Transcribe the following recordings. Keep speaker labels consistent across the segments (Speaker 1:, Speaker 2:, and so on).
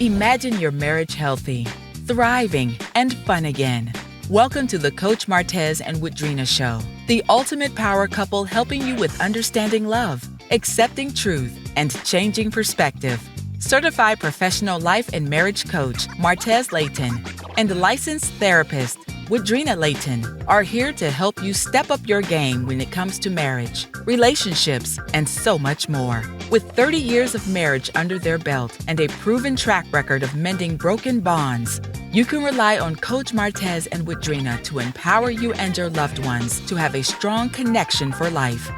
Speaker 1: Imagine your marriage healthy, thriving, and fun again. Welcome to the Coach Martez and Woodrina Show, the ultimate power couple helping you with understanding love, accepting truth, and changing perspective. Certified professional life and marriage coach Martez Layton and licensed therapist Woodrina Layton are here to help you step up your game when it comes to marriage, relationships, and so much more. With 30 years of marriage under their belt and a proven track record of mending broken bonds, you can rely on Coach Martez and Woodrina to empower you and your loved ones to have a strong connection for life.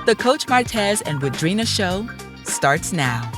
Speaker 1: The Coach Martez and Woodrina Show starts now.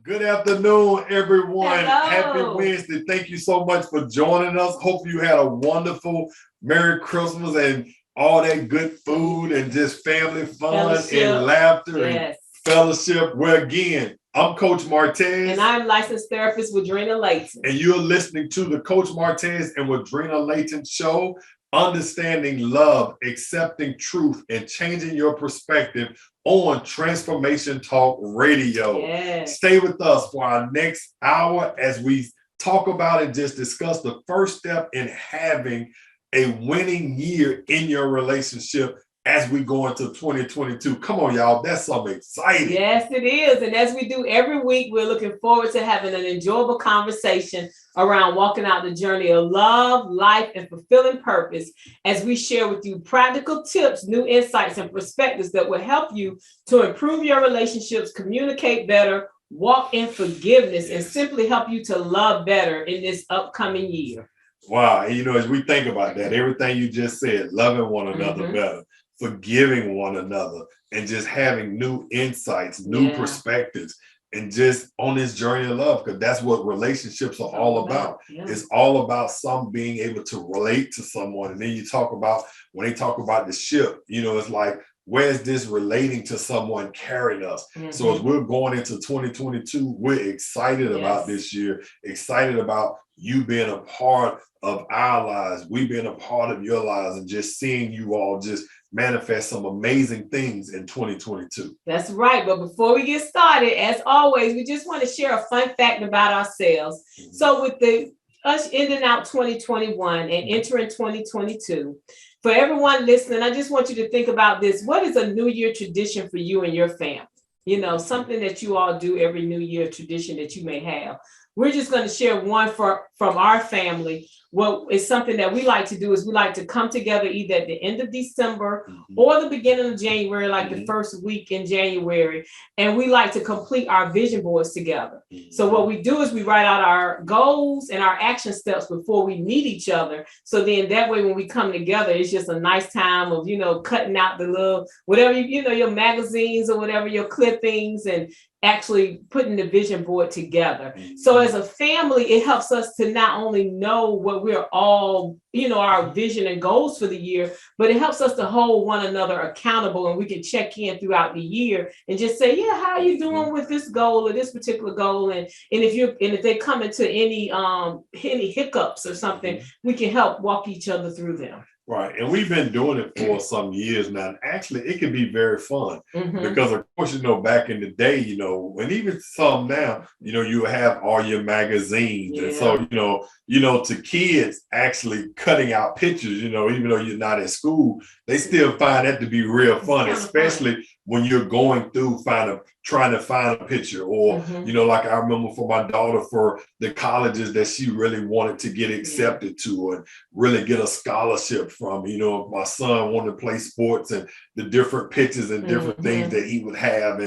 Speaker 2: Good afternoon, everyone.
Speaker 3: Hello.
Speaker 2: Happy Wednesday. Thank you so much for joining us. Hope you had a wonderful Merry Christmas and all that good food and just family fun and laughter and fellowship. Well, again, I'm Coach Martez.
Speaker 3: And I'm licensed therapist Woodrina Layton.
Speaker 2: And you're listening to the Coach Martez and Woodrina Layton Show, understanding love, accepting truth, and changing your perspective on Transformation Talk Radio.
Speaker 3: Yes.
Speaker 2: Stay with us for our next hour as we talk about and just discuss the first step in having a winning year in your relationship as we go into 2022. Come on, y'all. That's something exciting.
Speaker 3: Yes, it is. And as we do every week, we're looking forward to having an enjoyable conversation around walking out the journey of love, life, and fulfilling purpose as we share with you practical tips, new insights, and perspectives that will help you to improve your relationships, communicate better, walk in forgiveness, and simply help you to love better in this upcoming year.
Speaker 2: Wow. And as we think about that, everything you just said, loving one another better, forgiving one another, and just having new insights, new perspectives, and just on this journey of love, because that's what relationships are all about. It's all about some being able to relate to someone. And then you talk about, when they talk about the ship, it's like, where's this relating to someone carrying us? So as we're going into 2022, we're excited about this year, excited about you being a part of our lives, we being a part of your lives, and just seeing you all just manifest some amazing things in 2022.
Speaker 3: That's right. But before we get started, as always, we just want to share a fun fact about ourselves. So with us ending out 2021 and entering 2022, for everyone listening, I just want you to think about this. What is a New Year tradition for you and your family? Something that you all do every New Year tradition that you may have. We're just going to share one from our family. What is something that we like to do is we like to come together either at the end of December or the beginning of January, like the first week in January. And we like to complete our vision boards together. So what we do is we write out our goals and our action steps before we meet each other. So then that way, when we come together, it's just a nice time of, cutting out the little, whatever, your magazines or whatever, your clippings, and actually putting the vision board together. So as a family, it helps us to not only know what we're all, our vision and goals for the year, but it helps us to hold one another accountable, and we can check in throughout the year and just say, how are you doing with this goal or this particular goal? And if they come into any hiccups or something, we can help walk each other through them.
Speaker 2: Right. And we've been doing it for some years now. And actually, it can be very fun because, of course, back in the day, and even some now, you have all your magazines. And so, to kids actually cutting out pictures, even though you're not in school, they still find that to be real fun, especially when you're going through trying to find a picture, or, like I remember for my daughter, for the colleges that she really wanted to get accepted to and really get a scholarship from, my son wanted to play sports, and the different pictures and different things that he would have.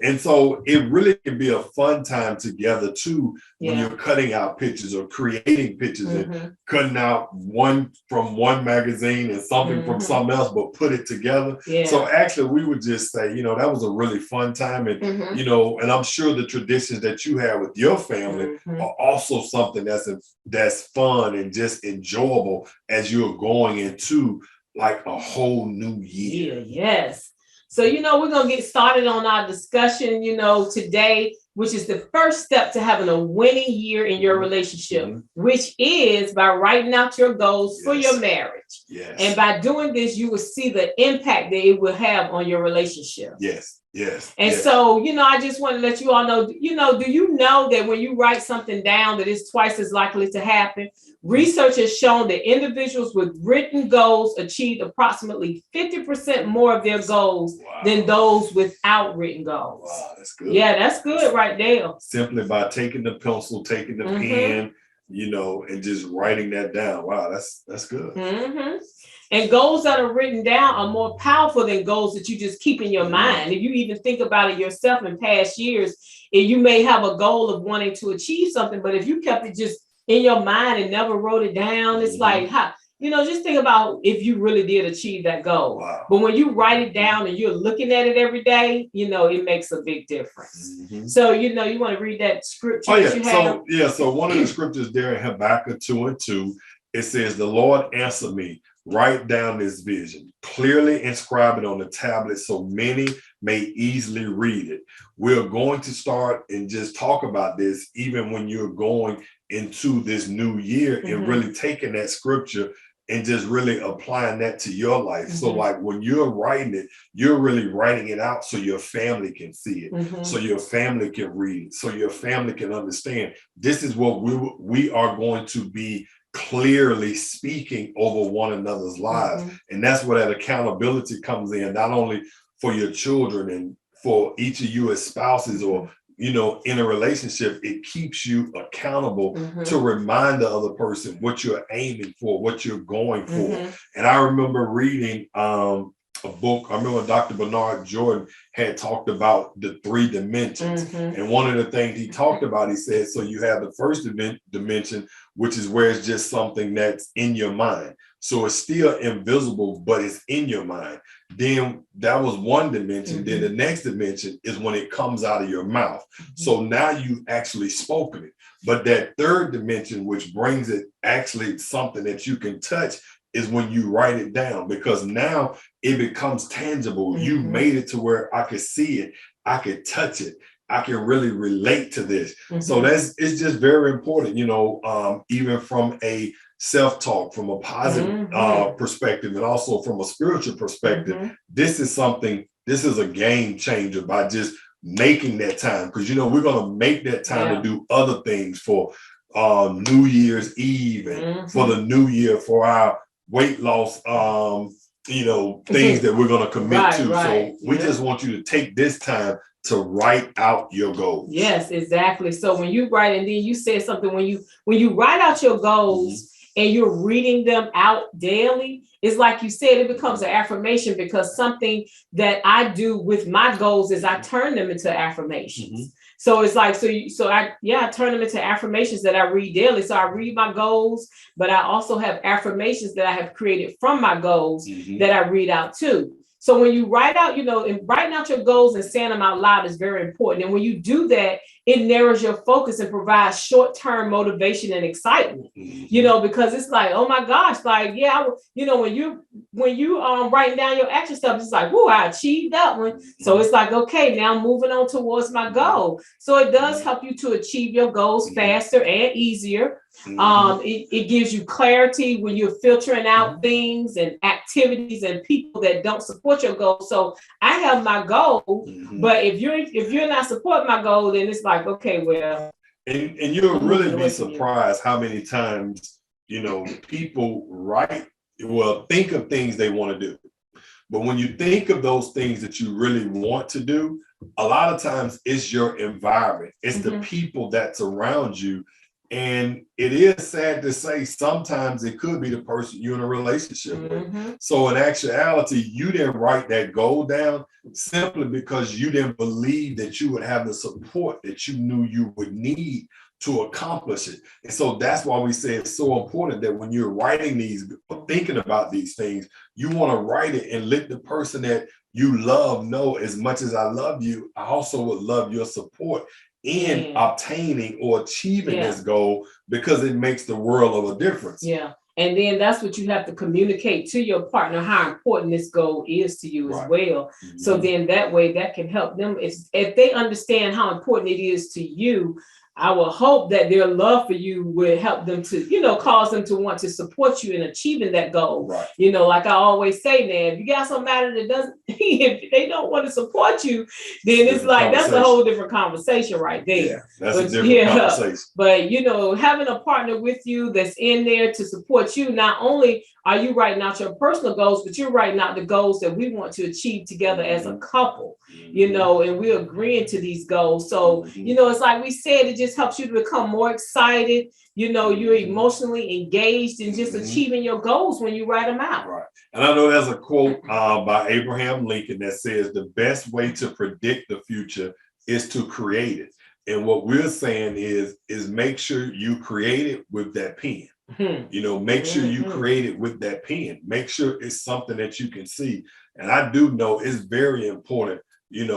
Speaker 2: And so it really can be a fun time together too, when you're cutting out pictures or creating pictures and cutting out one from one magazine and something from something else, but put it together. So actually we would just say, that was a really fun time. And, and I'm sure the traditions that you have with your family are also something that's fun and just enjoyable as you're going into like a whole new year.
Speaker 3: Yes. So, we're going to get started on our discussion, today, which is the first step to having a winning year in your relationship, which is by writing out your goals for your marriage. And by doing this, you will see the impact that it will have on your relationship.
Speaker 2: Yes.
Speaker 3: And so, I just want to let you all know, do you know that when you write something down that it's twice as likely to happen? Research has shown that individuals with written goals achieved approximately 50% more of their goals than those without written goals.
Speaker 2: Wow, that's good.
Speaker 3: Yeah, that's good right there.
Speaker 2: Simply by taking the pencil, taking the pen, and just writing that down. Wow, that's good.
Speaker 3: And goals that are written down are more powerful than goals that you just keep in your mind. If you even think about it yourself in past years, you may have a goal of wanting to achieve something, but if you kept it just in your mind and never wrote it down, it's like, just think about if you really did achieve that goal.
Speaker 2: Wow.
Speaker 3: But when you write it down and you're looking at it every day, it makes a big difference. So, you want to read that scripture that you have?
Speaker 2: So one of the scriptures there in Habakkuk 2:2, it says, "The Lord answered me, write down this vision, clearly inscribe it on the tablet so many may easily read it." We're going to start and just talk about this even when you're going into this new year and really taking that scripture and just really applying that to your life. So like when you're writing it, you're really writing it out so your family can see it, so your family can read it, so your family can understand this is what we are going to be clearly speaking over one another's lives. And that's where that accountability comes in, not only for your children and for each of you as spouses or in a relationship. It keeps you accountable to remind the other person what you're aiming for, what you're going for. And I remember reading a book. I remember Dr. Bernard Jordan had talked about the 3 dimensions. And one of the things he talked about, he said, so you have the first dimension, which is where it's just something that's in your mind. So it's still invisible, but it's in your mind. Then that was one dimension. Then the next dimension is when it comes out of your mouth. So now you've actually spoken it. But that third dimension, which brings it actually something that you can touch, is when you write it down, because now it becomes tangible. You made it to where I could see it, I could touch it, I can really relate to this. So it's just very important, even from a self-talk, from a positive perspective, and also from a spiritual perspective. This is a game changer by just making that time, because we're going to make that time to do other things for New Year's Eve and for the new year, for our weight loss things that we're going to commit to. So we just want you to take this time to write out your goals.
Speaker 3: Yes, exactly. So when you write, and then you said something, when you write out your goals and you're reading them out daily, it's like you said, it becomes an affirmation, because something that I do with my goals is I turn them into affirmations. So it's like, I turn them into affirmations that I read daily. So I read my goals, but I also have affirmations that I have created from my goals that I read out too. So when you write out, and writing out your goals and saying them out loud is very important. And when you do that, it narrows your focus and provides short-term motivation and excitement, because it's like, oh my gosh, like, when you writing down your action steps, it's like, whoa, I achieved that one. So it's like, okay, now I'm moving on towards my goal. So it does help you to achieve your goals faster and easier. It gives you clarity when you're filtering out things and activities and people that don't support your goal. So I have my goal, but if you're not supporting my goal, then it's like, okay, well.
Speaker 2: And you'll really be surprised how many times, people think of things they want to do. But when you think of those things that you really want to do, a lot of times it's your environment. It's the people that's around you. And it is sad to say, sometimes it could be the person you're in a relationship with. So in actuality, you didn't write that goal down simply because you didn't believe that you would have the support that you knew you would need to accomplish it. And so that's why we say it's so important that when you're writing these, thinking about these things, you want to write it and let the person that you love know, as much as I love you, I also would love your support in obtaining or achieving this goal, because it makes the world of a difference.
Speaker 3: Yeah. And then that's what you have to communicate to your partner, how important this goal is to you as well. So then that way that can help them. If they understand how important it is to you, I will hope that their love for you will help them to, cause them to want to support you in achieving that goal.
Speaker 2: Right.
Speaker 3: Like I always say, now, if you got somebody that doesn't, if they don't want to support you, then it's like, that's a whole different conversation right there.
Speaker 2: Yeah, that's a different conversation.
Speaker 3: But, having a partner with you that's in there to support you, not only are you writing out your personal goals, but you're writing out the goals that we want to achieve together as a couple, and we're agreeing to these goals. So, it's like we said, it just helps you to become more excited. You're emotionally engaged in just achieving your goals when you write them out.
Speaker 2: Right. And I know there's a quote by Abraham Lincoln that says the best way to predict the future is to create it. And what we're saying is make sure you create it with that pen. Make sure you create it with that pen. Make sure it's something that you can see. And I do know it's very important, in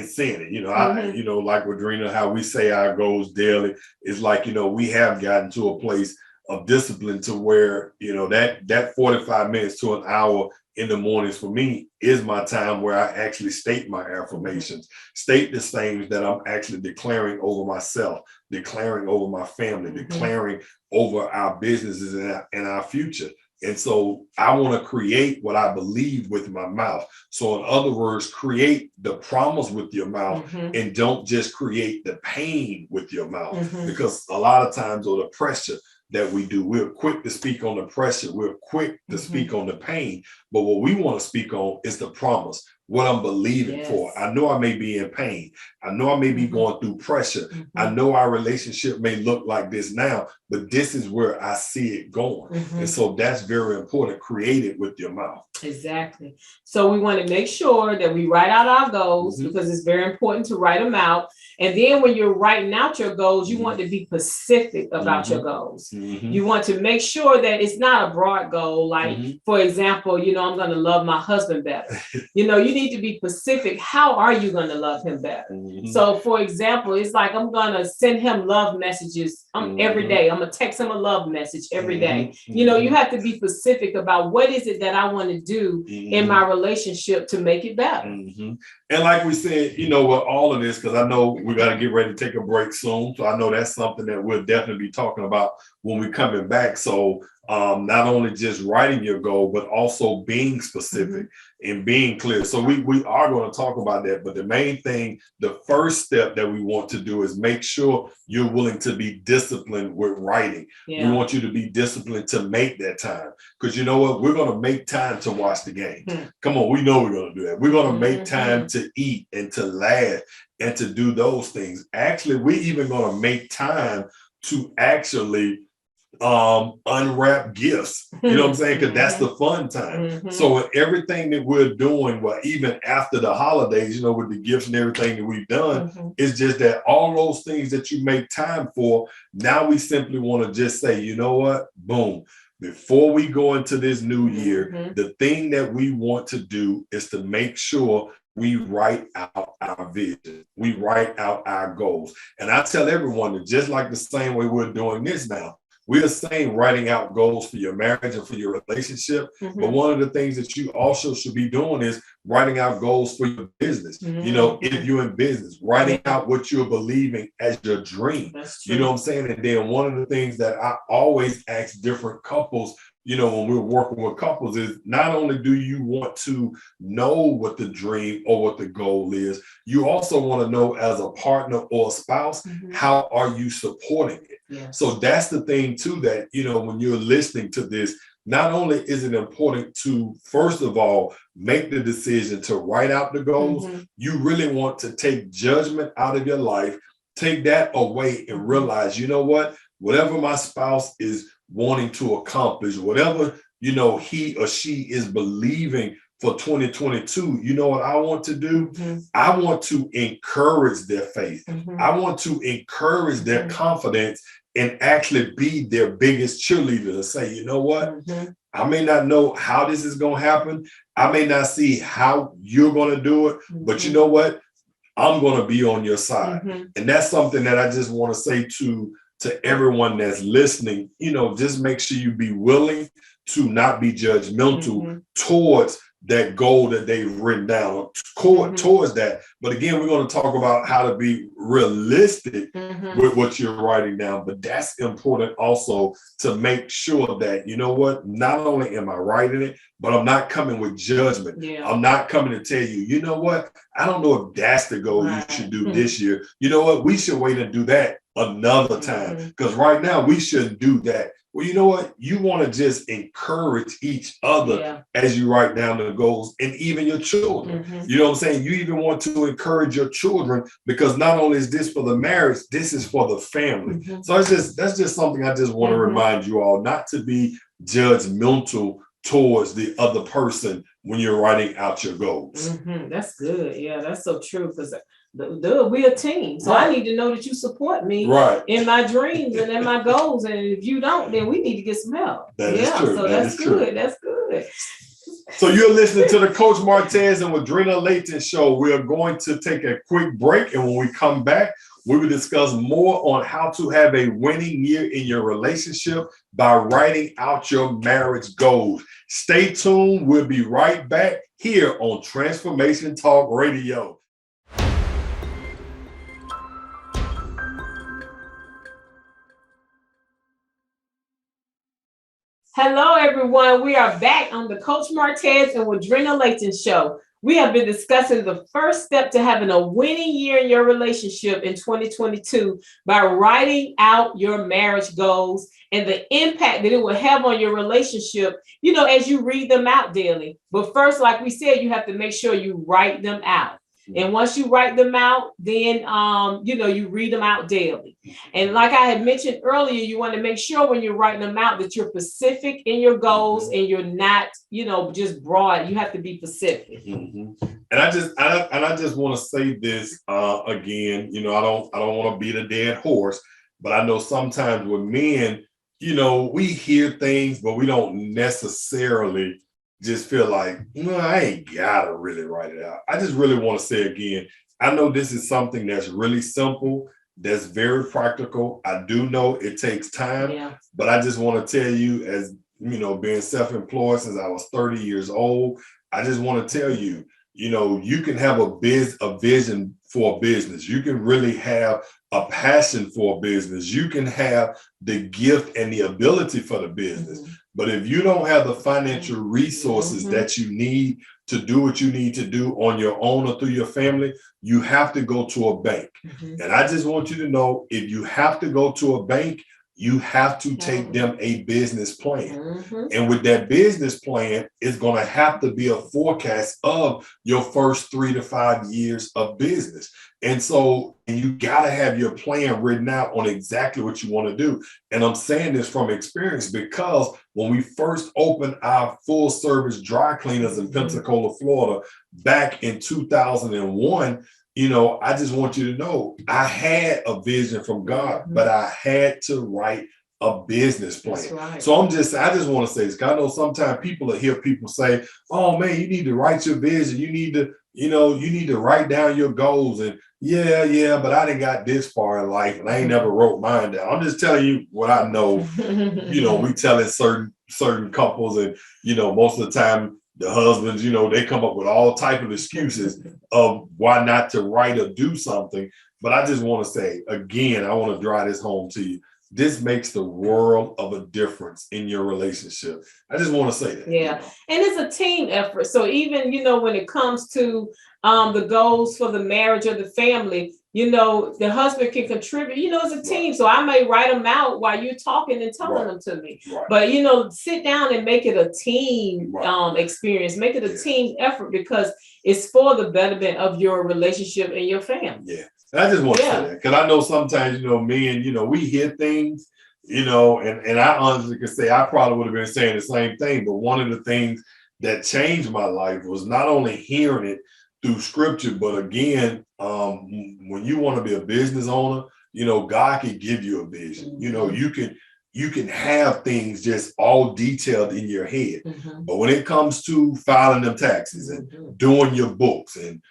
Speaker 2: saying it, like Woodrina, how we say our goals daily, is like, we have gotten to a place of discipline to where, that 45 minutes to an hour in the mornings for me is my time where I actually state my affirmations, state the things that I'm actually declaring over myself, declaring over my family, declaring over our businesses and our future. And so I want to create what I believe with my mouth. So in other words, create the promise with your mouth and don't just create the pain with your mouth, because a lot of times, or the pressure that we do, we're quick to speak on the pressure, we're quick to speak on the pain, but what we want to speak on is the promise, what I'm believing for. I know I may be in pain, I know I may be going through pressure, I know our relationship may look like this now, but this is where I see it going. And so that's very important. Create it with your mouth.
Speaker 3: Exactly. So we want to make sure that we write out our goals, because it's very important to write them out. And then when you're writing out your goals, you want to be specific about your goals. You want to make sure that it's not a broad goal. Like, for example, I'm going to love my husband better. You need to be specific. How are you going to love him better? So, for example, it's like, I'm going to send him love messages every day. I'm going to text him a love message every day. You have to be specific about what is it that I want to do in my relationship to make it better.
Speaker 2: And like we said, with all of this, because I know we got to get ready to take a break soon. So I know that's something that we'll definitely be talking about when we're coming back. So not only just writing your goal, but also being specific and being clear. So we are going to talk about that. But the main thing, the first step that we want to do is make sure you're willing to be disciplined with writing. We want you to be disciplined to make that time. Because you know what? We're going to make time to watch the game. Come on, we know we're going to do that. We're going to make time to eat and to laugh and to do those things. Actually, we're even going to make time to actually unwrap gifts, you know what I'm saying? Because that's the fun time. So everything that we're doing, well, even after the holidays, with the gifts and everything that we've done, it's just that all those things that you make time for, now we simply want to just say, you know what, boom, before we go into this new year, the thing that we want to do is to make sure we write out our vision. We write out our goals. And I tell everyone that just like the same way we're doing this now, we're saying writing out goals for your marriage and for your relationship. But one of the things that you also should be doing is writing out goals for your business. If you're in business, writing out what you're believing as your dream. You know what I'm saying? And then one of the things that I always ask different couples, when we're working with couples, is not only do you want to know what the dream or what the goal is, you also want to know as a partner or a spouse, how are you supporting it? So that's the thing too, that, when you're listening to this, not only is it important to, first of all, make the decision to write out the goals, you really want to take judgment out of your life, take that away and realize, you know what, whatever my spouse is wanting to accomplish, whatever, he or she is believing for 2022, you know what I want to do? I want to encourage their faith. I want to encourage their confidence and actually be their biggest cheerleader to say, you know what? I may not know how this is going to happen. I may not see how you're going to do it, but you know what? I'm going to be on your side. And that's something that I just want to say to everyone that's listening, just make sure you be willing to not be judgmental towards that goal that they've written down towards that. But again, we're going to talk about how to be realistic with what you're writing down. But that's important also to make sure that, you know what, not only am I writing it, but I'm not coming with judgment. I'm not coming to tell you, you know what, I don't know if that's the goal you should do this year. You know what, we should wait and do that another time, because right now we shouldn't do that. Well, you know what? You want to just encourage each other as you write down the goals, and even your children. You know what I'm saying? You even want to encourage your children, because not only is this for the marriage, this is for the family. So that's just something I just want to remind you all, not to be judgmental towards the other person when you're writing out your goals.
Speaker 3: That's good. Yeah, that's so true, because we're a team. So I need to know that you support me in my dreams and in my goals. And if you don't, then we need to get some help.
Speaker 2: That is true.
Speaker 3: So that's good. That's good.
Speaker 2: So you're listening to the Coach Martez and Woodrina Layton show. We are going to take a quick break, and when we come back, we will discuss more on how to have a winning year in your relationship by writing out your marriage goals. Stay tuned. We'll be right back here on Transformation Talk Radio.
Speaker 3: Hello, everyone. We are back on the Coach Martez and Woodrina Layton show. We have been discussing the first step to having a winning year in your relationship in 2022 by writing out your marriage goals and the impact that it will have on your relationship, you know, as you read them out daily. But first, like we said, you have to make sure you write them out. And once you write them out, then, you know, you read them out daily. And like I had mentioned earlier, you want to make sure when you're writing them out that you're specific in your goals and you're not, you know, just broad. You have to be specific.
Speaker 2: And I just want to say this again, you know, I don't want to beat a dead horse, but I know sometimes with men, you know, we hear things, but we don't necessarily just feel like, no, I ain't gotta really write it out. I just really want to say again, I know this is something that's really simple, that's very practical. I do know it takes time, but I just want to tell you, as you know, being self-employed since I was 30 years old, I just want to tell you, you know, you can have a vision for a business. You can really have a passion for a business. You can have the gift and the ability for the business. But if you don't have the financial resources that you need to do what you need to do on your own or through your family, you have to go to a bank. And I just want you to know, if you have to go to a bank, you have to take them a business plan. And with that business plan, it's going to have to be a forecast of your first 3 to 5 years of business. And so you got to have your plan written out on exactly what you want to do. And I'm saying this from experience, because when we first opened our full service dry cleaners in Pensacola, Florida, back in 2001, you know, I just want you to know, I had a vision from God, but I had to write a business plan. So I just want to say this, because I know sometimes people hear people say, oh man, you need to write your vision. You need to, you know, you need to write down your goals. And yeah, but I didn't got this far in life and I ain't never wrote mine down. I'm just telling you what I know. You know, we telling certain couples, and, you know, most of the time, the husbands, you know, they come up with all type of excuses of why not to write or do something. But I just want to say, again, I want to drive this home to you. This makes the world of a difference in your relationship. I just want to say that.
Speaker 3: Yeah. And it's a team effort. So even, you know, when it comes to the goals for the marriage or the family, you know, the husband can contribute, you know, as a team. So I may write them out while you're talking and telling them to me. But, you know, sit down and make it a team experience, make it a team effort, because it's for the betterment of your relationship and your family.
Speaker 2: And I just want to say that, because I know sometimes, you know, men, you know, we hear things, you know, and I honestly can say I probably would have been saying the same thing. But one of the things that changed my life was not only hearing it through scripture, but again, when you want to be a business owner, you know, God can give you a vision. You know, you can have things just all detailed in your head. But when it comes to filing them taxes and doing your books and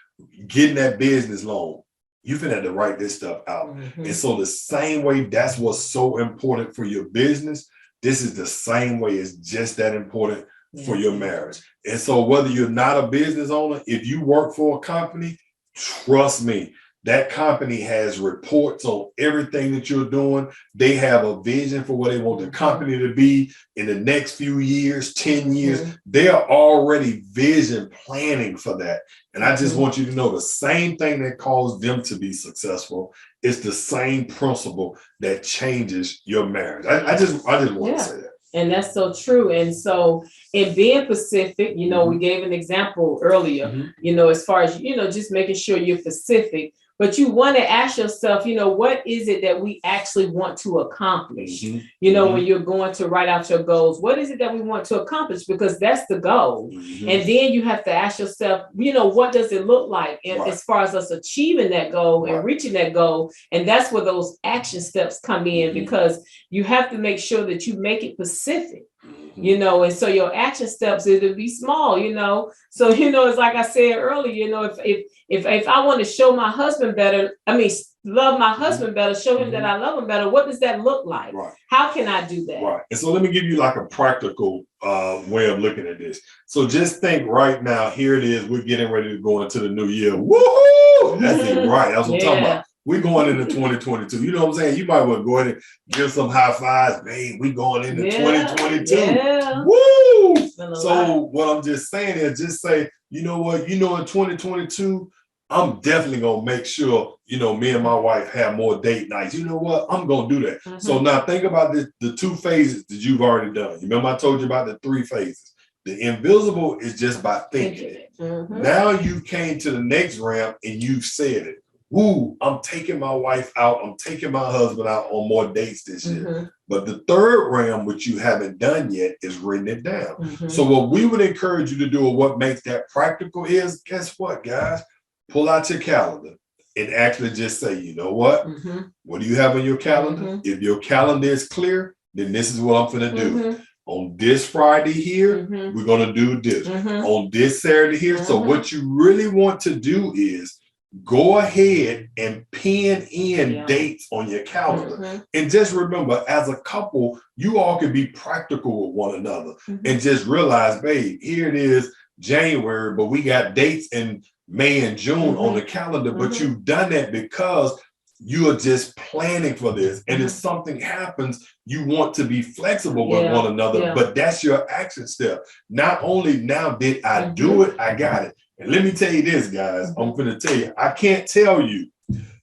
Speaker 2: getting that business loan, you finna have to write this stuff out. And so the same way, that's what's so important for your business. This is the same way, it's just that important for your marriage. And so whether you're not a business owner, if you work for a company, trust me, that company has reports on everything that you're doing. They have a vision for what they want the company to be in the next few years, 10 years. They are already vision planning for that. And I just want you to know the same thing that caused them to be successful is the same principle that changes your marriage. I just want to say that.
Speaker 3: And that's so true. And so in being specific, you know, we gave an example earlier, you know, as far as, you know, just making sure you're specific, but you want to ask yourself, you know, what is it that we actually want to accomplish? You know, when you're going to write out your goals, what is it that we want to accomplish? Because that's the goal. And then you have to ask yourself, you know, what does it look like as far as us achieving that goal and reaching that goal? And that's where those action steps come in, because you have to make sure that you make it specific. You know, and so your action steps, it'll be small, you know. So, you know, it's like I said earlier, you know, if I want to show my husband better, love my husband better, show him that I love him better, what does that look like? How can I do that?
Speaker 2: Right. And so let me give you like a practical way of looking at this. So just think right now, here it is, we're getting ready to go into the new year. Woohoo! That's it, right. That's what I'm talking about. We're going into 2022. You know what I'm saying? You might want to go ahead and give some high fives, babe. We're going into 2022. Woo! So what I'm just saying is just say, you know what? You know, in 2022, I'm definitely going to make sure, you know, me and my wife have more date nights. You know what? I'm going to do that. So now think about the 2 phases that you've already done. You remember I told you about the 3 phases. The invisible is just by thinking it. Now you came to the next ramp and you've said it. Woo, I'm taking my wife out. I'm taking my husband out on more dates this year. But the 3rd round, which you haven't done yet, is written it down. So what we would encourage you to do, or what makes that practical, is guess what, guys? Pull out your calendar and actually just say, you know what? What do you have on your calendar? If your calendar is clear, then this is what I'm going to do. On this Friday here, we're going to do this. On this Saturday here. So what you really want to do is go ahead and pin in dates on your calendar. And just remember, as a couple, you all can be practical with one another and just realize, babe, here it is, January, but we got dates in May and June on the calendar. But you've done that because you are just planning for this. And if something happens, you want to be flexible with one another. But that's your action step. Not only now did I do it, I got it. And let me tell you this, guys, I'm going to tell you, I can't tell you,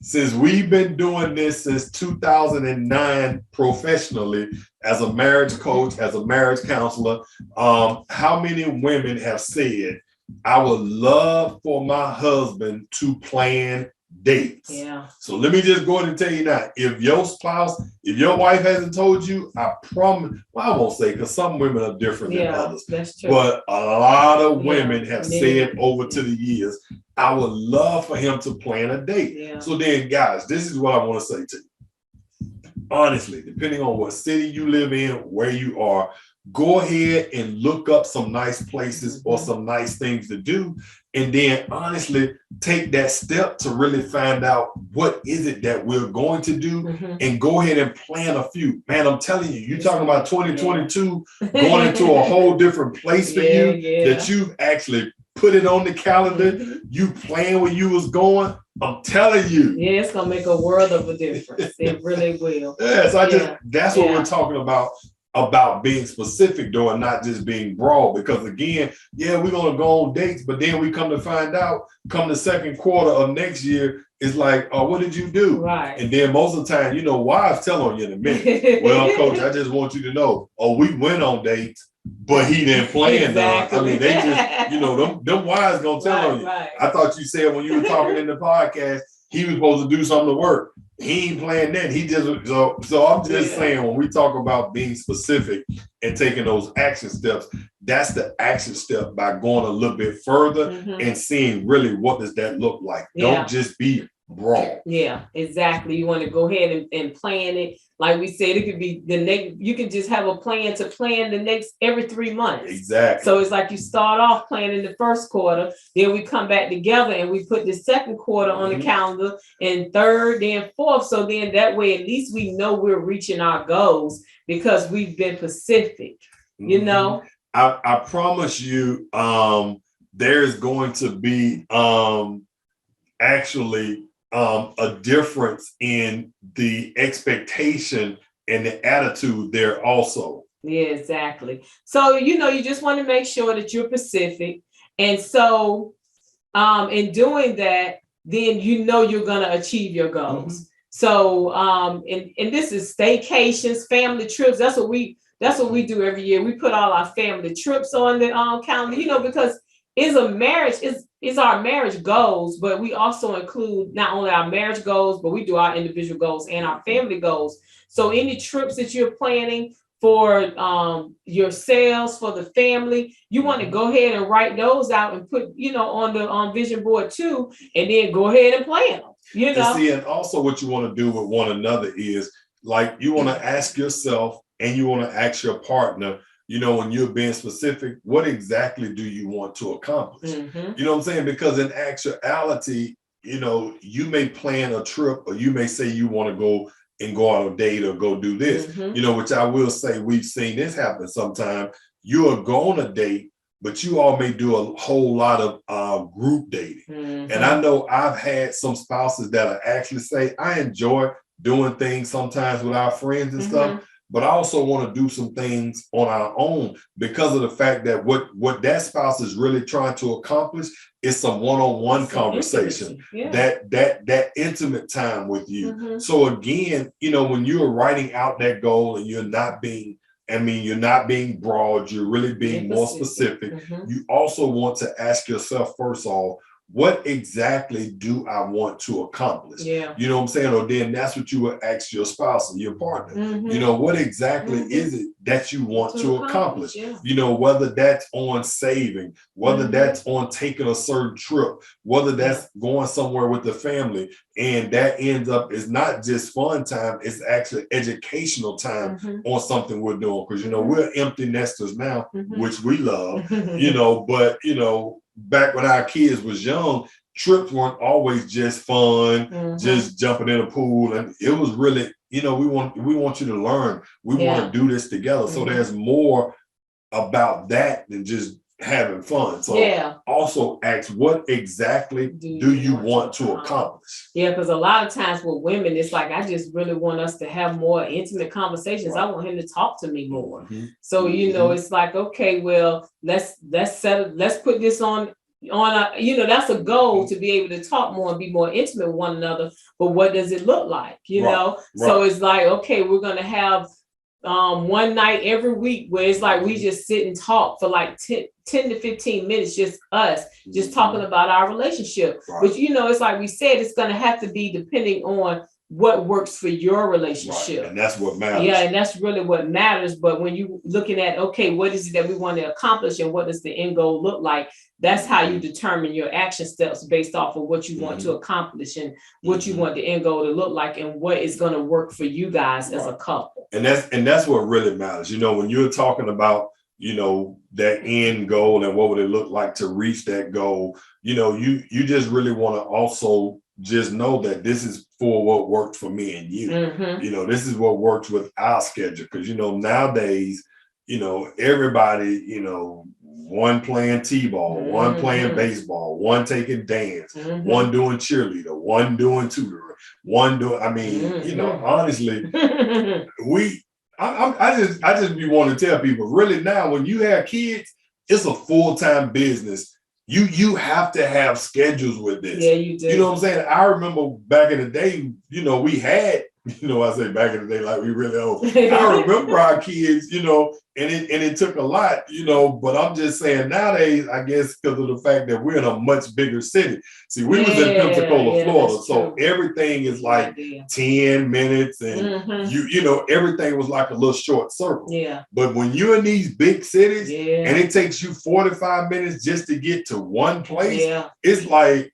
Speaker 2: since we've been doing this since 2009 professionally as a marriage coach, as a marriage counselor, how many women have said, I would love for my husband to plan dates. So let me just go ahead and tell you now, if your spouse, if your wife hasn't told you, I promise, well, I won't say, because some women are different than others, that's true. But a lot of women have said over to the years, I would love for him to plan a date. So then, guys, this is what I want to say to you. Honestly, depending on what city you live in, where you are, go ahead and look up some nice places or some nice things to do. And then honestly, take that step to really find out what is it that we're going to do and go ahead and plan a few. Man, I'm telling you, you're talking about 2022 going into a whole different place for you that you've actually put it on the calendar. You plan where you was going. I'm telling you.
Speaker 3: Yeah, it's going to make a world of a difference. It really will.
Speaker 2: So that's what we're talking about being specific though, and not just being broad, because again, we're going to go on dates, but then we come to find out come the second quarter of next year, it's like, oh, what did you do?
Speaker 3: Right.
Speaker 2: And then most of the time, you know, wives tell on you in a minute. Well, coach, I just want you to know, we went on dates, but he didn't plan. I mean, they just, you know, them wives gonna tell on you. I thought you said when you were talking in the podcast, he was supposed to do something to work. He ain't playing that. He just so I'm just saying, when we talk about being specific and taking those action steps, that's the action step by going a little bit further and seeing really what does that look like. Don't just be broad.
Speaker 3: Yeah, exactly. You want to go ahead and plan it. Like we said, it could be the next, you can just have a plan to plan the next every 3 months.
Speaker 2: Exactly.
Speaker 3: So it's like you start off planning the first quarter, then we come back together and we put the second quarter on the calendar, and third, then fourth. So then that way, at least we know we're reaching our goals because we've been specific, you know?
Speaker 2: I promise you, there's going to be actually a difference in the expectation and the attitude there also.
Speaker 3: Yeah, exactly. So, you just want to make sure that you're Pacific. And so, in doing that, then you're going to achieve your goals. Mm-hmm. So, and this is staycations, family trips. That's what we do every year. We put all our family trips on the calendar, because is our marriage goals, but we also include not only our marriage goals, but we do our individual goals and our family goals. So any trips that you're planning for your sales for the family, you want to go ahead and write those out and put, on the vision board too, and then go ahead and plan them.
Speaker 2: And see, and also what you want to do with one another is like you want to ask yourself and you want to ask your partner, when you're being specific, what exactly do you want to accomplish? Mm-hmm. You know what I'm saying? Because in actuality, you may plan a trip or you may say you want to go on a date or go do this, mm-hmm. Which I will say we've seen this happen sometime. You are going on a date, but you all may do a whole lot of group dating. Mm-hmm. And I know I've had some spouses that actually say, I enjoy doing things sometimes with our friends and mm-hmm. stuff, but I also want to do some things on our own because of the fact that what that spouse is really trying to accomplish is some one-on-one conversation, that intimate time with you. Mm-hmm. So again, when you're writing out that goal and you're not being broad, you're really being more specific. Mm-hmm. You also want to ask yourself, first of all, what exactly do I want to accomplish? Yeah. You know what I'm saying? Or then that's what you would ask your spouse or your partner. Mm-hmm. What exactly mm-hmm. is it that you want to accomplish? Yeah. Whether that's on saving, whether mm-hmm. that's on taking a certain trip, whether that's going somewhere with the family, and that ends up is not just fun time, it's actually educational time mm-hmm. on something we're doing. Because, we're empty nesters now, mm-hmm. which we love, but, back when our kids was young, trips weren't always just fun, mm-hmm. just jumping in a pool. And it was really, we want you to learn. We want to do this together. Mm-hmm. So there's more about that than just having fun. So also ask, what exactly do you want to accomplish?
Speaker 3: Yeah, because a lot of times with women, it's like, I just really want us to have more intimate conversations. Right. I want him to talk to me more. Mm-hmm. So, mm-hmm. It's like, okay, well, let's put this on that's a goal to be able to talk more and be more intimate with one another. But what does it look like? Right. So it's like, okay, we're going to have one night every week where it's like we just sit and talk for like 10 to 15 minutes, just us, just talking about our relationship. Right. But it's like we said, it's going to have to be depending on what works for your relationship.
Speaker 2: Right. And that's what matters.
Speaker 3: Yeah, and that's really what matters. But when you looking at, okay, what is it that we want to accomplish and what does the end goal look like? That's how you determine your action steps based off of what you want to accomplish and what you want the end goal to look like and what is going to work for you guys as a couple.
Speaker 2: And that's what really matters. When you're talking about, that end goal and what would it look like to reach that goal, you just really want to also just know that this is for what worked for me and you. Mm-hmm. This is what works with our schedule. Because, nowadays, everybody, one playing t-ball, mm-hmm. one playing baseball, one taking dance, mm-hmm. one doing cheerleader, one doing tutoring, one doing, mm-hmm. Honestly, I just be wanting to tell people, really now, when you have kids, it's a full-time business. You have to have schedules with this.
Speaker 3: Yeah, you do.
Speaker 2: You know what I'm saying? I remember back in the day, we had, I say back in the day like we really old. I remember our kids, and it took a lot, but I'm just saying nowadays, I guess because of the fact that we're in a much bigger city. See, we was in Pensacola, Florida, so everything is like 10 minutes and mm-hmm. Everything was like a little short circle. Yeah. But when you're in these big cities and it takes you 45 minutes just to get to one place, it's like,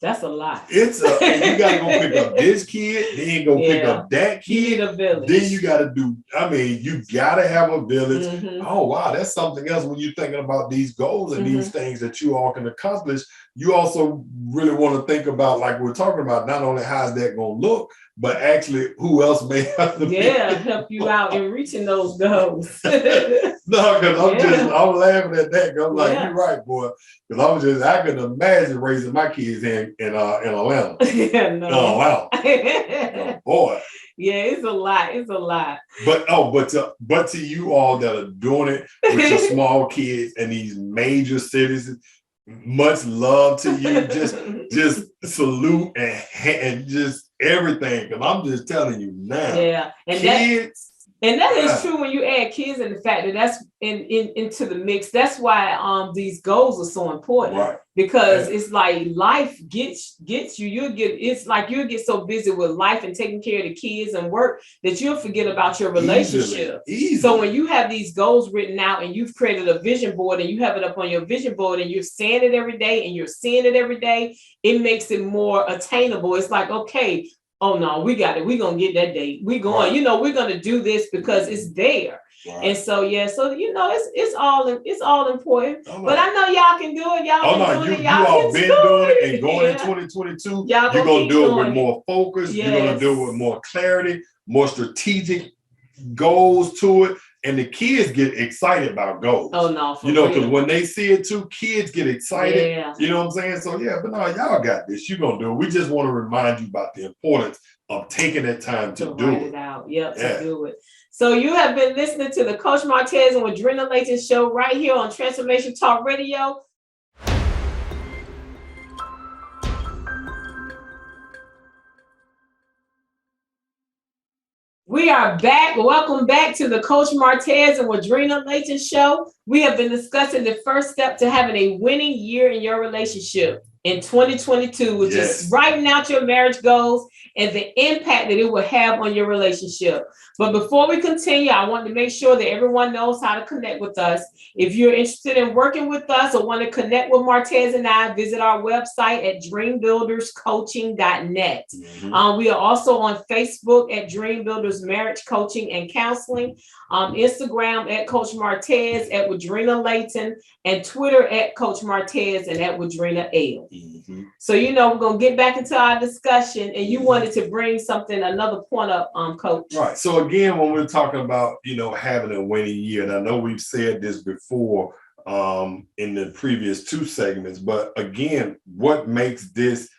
Speaker 3: that's a lot.
Speaker 2: You gotta go pick up this kid, then go pick up that kid.
Speaker 3: You need a village.
Speaker 2: Then you gotta you gotta have a village. Mm-hmm. Oh wow, that's something else when you're thinking about these goals and mm-hmm. these things that you all can accomplish. you also really want to think about, like we're talking about, not only how's that going to look, but actually who else may have to
Speaker 3: help you out in reaching those goals.
Speaker 2: No, because I'm laughing at that. I'm like, you're right, boy. Because I can imagine raising my kids in Atlanta. Oh, boy.
Speaker 3: Yeah, it's a lot. It's a lot.
Speaker 2: But to you all that are doing it with your small kids in these major cities, much love to you. Just salute and just everything. Because I'm just telling you now.
Speaker 3: Yeah, and
Speaker 2: kids.
Speaker 3: That is true when you add kids and the fact that that's into the mix. That's why these goals are so important,
Speaker 2: right?
Speaker 3: Because it's like life gets you. It's like you'll get so busy with life and taking care of the kids and work that you'll forget about your relationship.
Speaker 2: Easily.
Speaker 3: So when you have these goals written out and you've created a vision board and you have it up on your vision board and you're saying it every day and you're seeing it every day, it makes it more attainable. It's like, okay, oh no, we got it. We're going to get that date. We're going, we're going to do this because it's there. Right. And so, it's all important. But I know y'all can do it. Y'all
Speaker 2: all been doing it and going in 2022. You're going to do it with more focus. Yes. You're going to do it with more clarity, more strategic goals to it. And the kids get excited about goals.
Speaker 3: Oh no,
Speaker 2: because when they see it too, kids get excited. Yeah. You know what I'm saying? So but no, y'all got this. You're gonna do it. We just want to remind you about the importance of taking that time to do
Speaker 3: it out. To do it. So you have been listening to the Coach Martez and Woodrina Layton show right here on Transformation Talk Radio. We are back. Welcome back to the Coach Martez and Woodrina Layton show. We have been discussing the first step to having a winning year in your relationship in 2022, which is writing out your marriage goals and the impact that it will have on your relationship. But before we continue, I want to make sure that everyone knows how to connect with us. If you're interested in working with us or want to connect with Martez and I, visit our website at dreambuilderscoaching.net. Mm-hmm. We are also on Facebook at Dream Builders Marriage Coaching and Counseling, Instagram at Coach Martez, at Woodrina Layton, and Twitter at Coach Martez and at Woodrina L. Mm-hmm. So, we're going to get back into our discussion, and you wanted to bring another point up, Coach.
Speaker 2: Right. So again, when we're talking about, having a winning year, and I know we've said this before in the previous two segments, but again, what makes this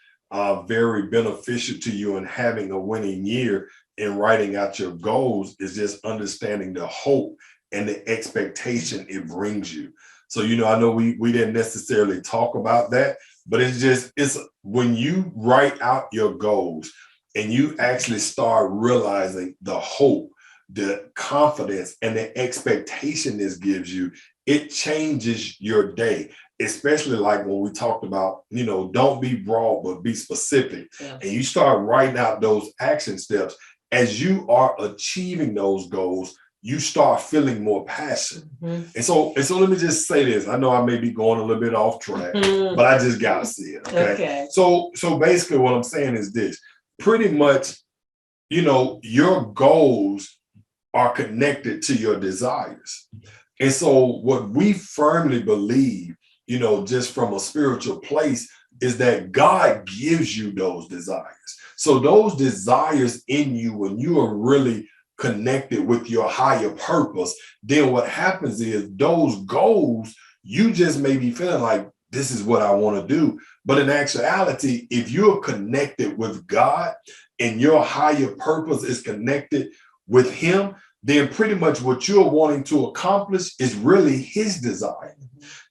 Speaker 2: very beneficial to you in having a winning year in writing out your goals is just understanding the hope and the expectation it brings you. So, I know we didn't necessarily talk about that, but it's when you write out your goals and you actually start realizing the hope, the confidence, and the expectation this gives you, it changes your day. Especially like when we talked about, don't be broad, but be specific. Yeah. And you start writing out those action steps. As you are achieving those goals, you start feeling more passion. Mm-hmm. And so let me just say this. I know I may be going a little bit off track, but I just got to see it. Okay. So basically what I'm saying is this. Pretty much, your goals are connected to your desires. And so what we firmly believe, just from a spiritual place, is that God gives you those desires. So those desires in you, when you are really connected with your higher purpose, then what happens is those goals, you just may be feeling like, this is what I want to do. But in actuality, if you're connected with God and your higher purpose is connected with Him, then pretty much what you're wanting to accomplish is really His desire.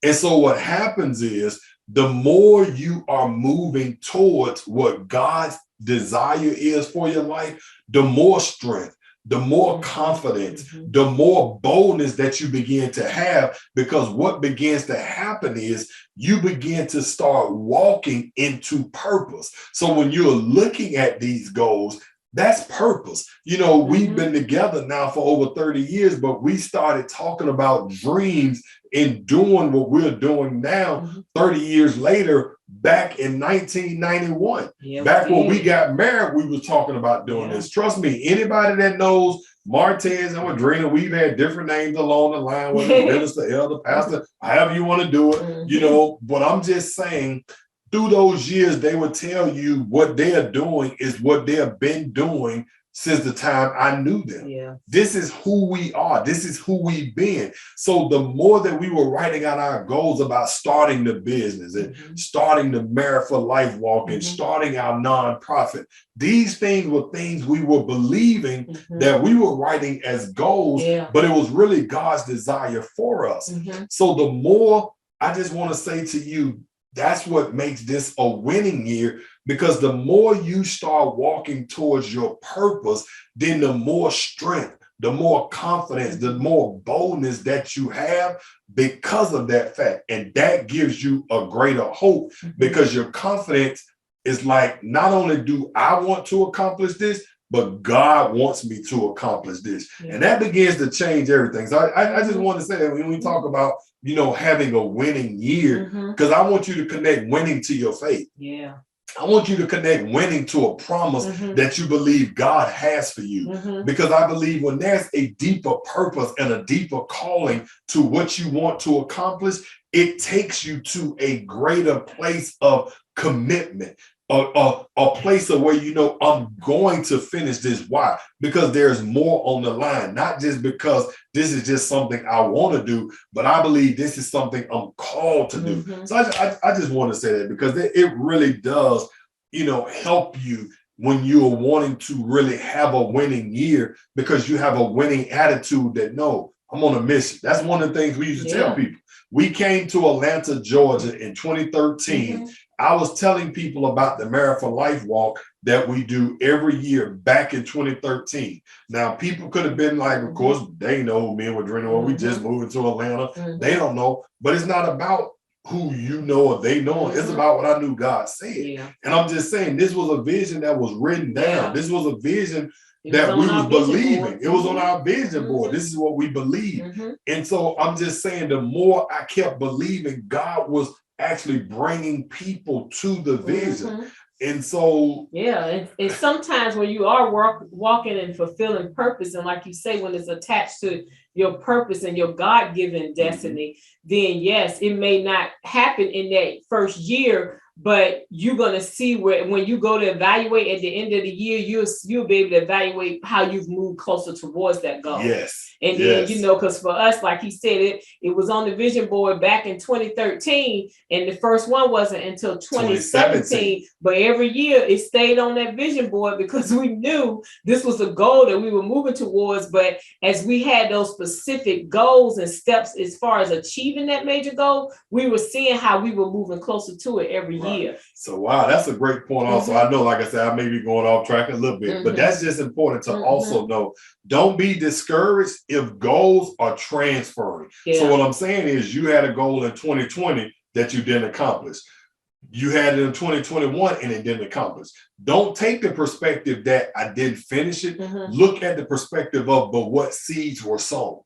Speaker 2: And so what happens is the more you are moving towards what God's desire is for your life, the more strength, the more confidence, the more boldness that you begin to have, because what begins to happen is you begin to start walking into purpose. So when you're looking at these goals, that's purpose. We've been together now for over 30 years, but we started talking about dreams and doing what we're doing now 30 years later, back in 1991. Back when we got married, we were talking about doing this. Trust me, anybody that knows Martez and Woodrina, we've had different names along the line, whether minister, elder, pastor, however you want to do it, but I'm just saying through those years, they would tell you what they are doing is what they have been doing since the time I knew them.
Speaker 3: Yeah.
Speaker 2: This is who we are. This is who we've been. So the more that we were writing out our goals about starting the business and starting the Merit for Life walk and starting our nonprofit, these things were things we were believing that we were writing as goals, but it was really God's desire for us. So the more, I just want to say to you, that's what makes this a winning year, because the more you start walking towards your purpose, then the more strength, the more confidence, the more boldness that you have because of that fact. And that gives you a greater hope, because your confidence is like, not only do I want to accomplish this, but God wants me to accomplish this. And that begins to change everything. So I just want to say that when we talk about, you know, having a winning year, because I want you to connect winning to your faith.
Speaker 3: Yeah.
Speaker 2: I want you to connect winning to a promise that you believe God has for you. Because I believe when there's a deeper purpose and a deeper calling to what you want to accomplish, it takes you to a greater place of commitment. A place of where, you know, I'm going to finish this. Why? Because there's more on the line, not just because this is just something I want to do, but I believe this is something I'm called to do. So I just want to say that, because it really does, you know, help you when you're wanting to really have a winning year, because you have a winning attitude that, no, I'm on a mission. That's one of the things we used to tell people. We came to Atlanta, Georgia in 2013. I was telling people about the Merit for Life walk that we do every year back in 2013. Now, people could have been like, of course, they know who me and Woodrina are. We just moved to Atlanta. They don't know, but it's not about who you know or they know. It's about what I knew God said. And I'm just saying, this was a vision that was written down. This was a vision that we was believing. It was on our vision board. This is what we believe. And so I'm just saying, the more I kept believing, God was actually bringing people to the vision. And so,
Speaker 3: and sometimes when you are walking and fulfilling purpose, and like you say, when it's attached to your purpose and your God-given destiny, then yes, it may not happen in that first year, but you're going to see where, when you go to evaluate at the end of the year, you'll be able to evaluate how you've moved closer towards that goal. And then, you know, because for us, like he said, it was on the vision board back in 2013, and the first one wasn't until 2017. But every year it stayed on that vision board because we knew this was a goal that we were moving towards. But as we had those specific goals and steps as far as achieving that major goal, we were seeing how we were moving closer to it every year.
Speaker 2: So, wow, that's a great point. Also, I know, like I said, I may be going off track a little bit, but that's just important to also know. Don't be discouraged if goals are transferring. So what I'm saying is, you had a goal in 2020 that you didn't accomplish. You had it in 2021 and it didn't accomplish. Don't take the perspective that I didn't finish it. Look at the perspective of, but what seeds were sown?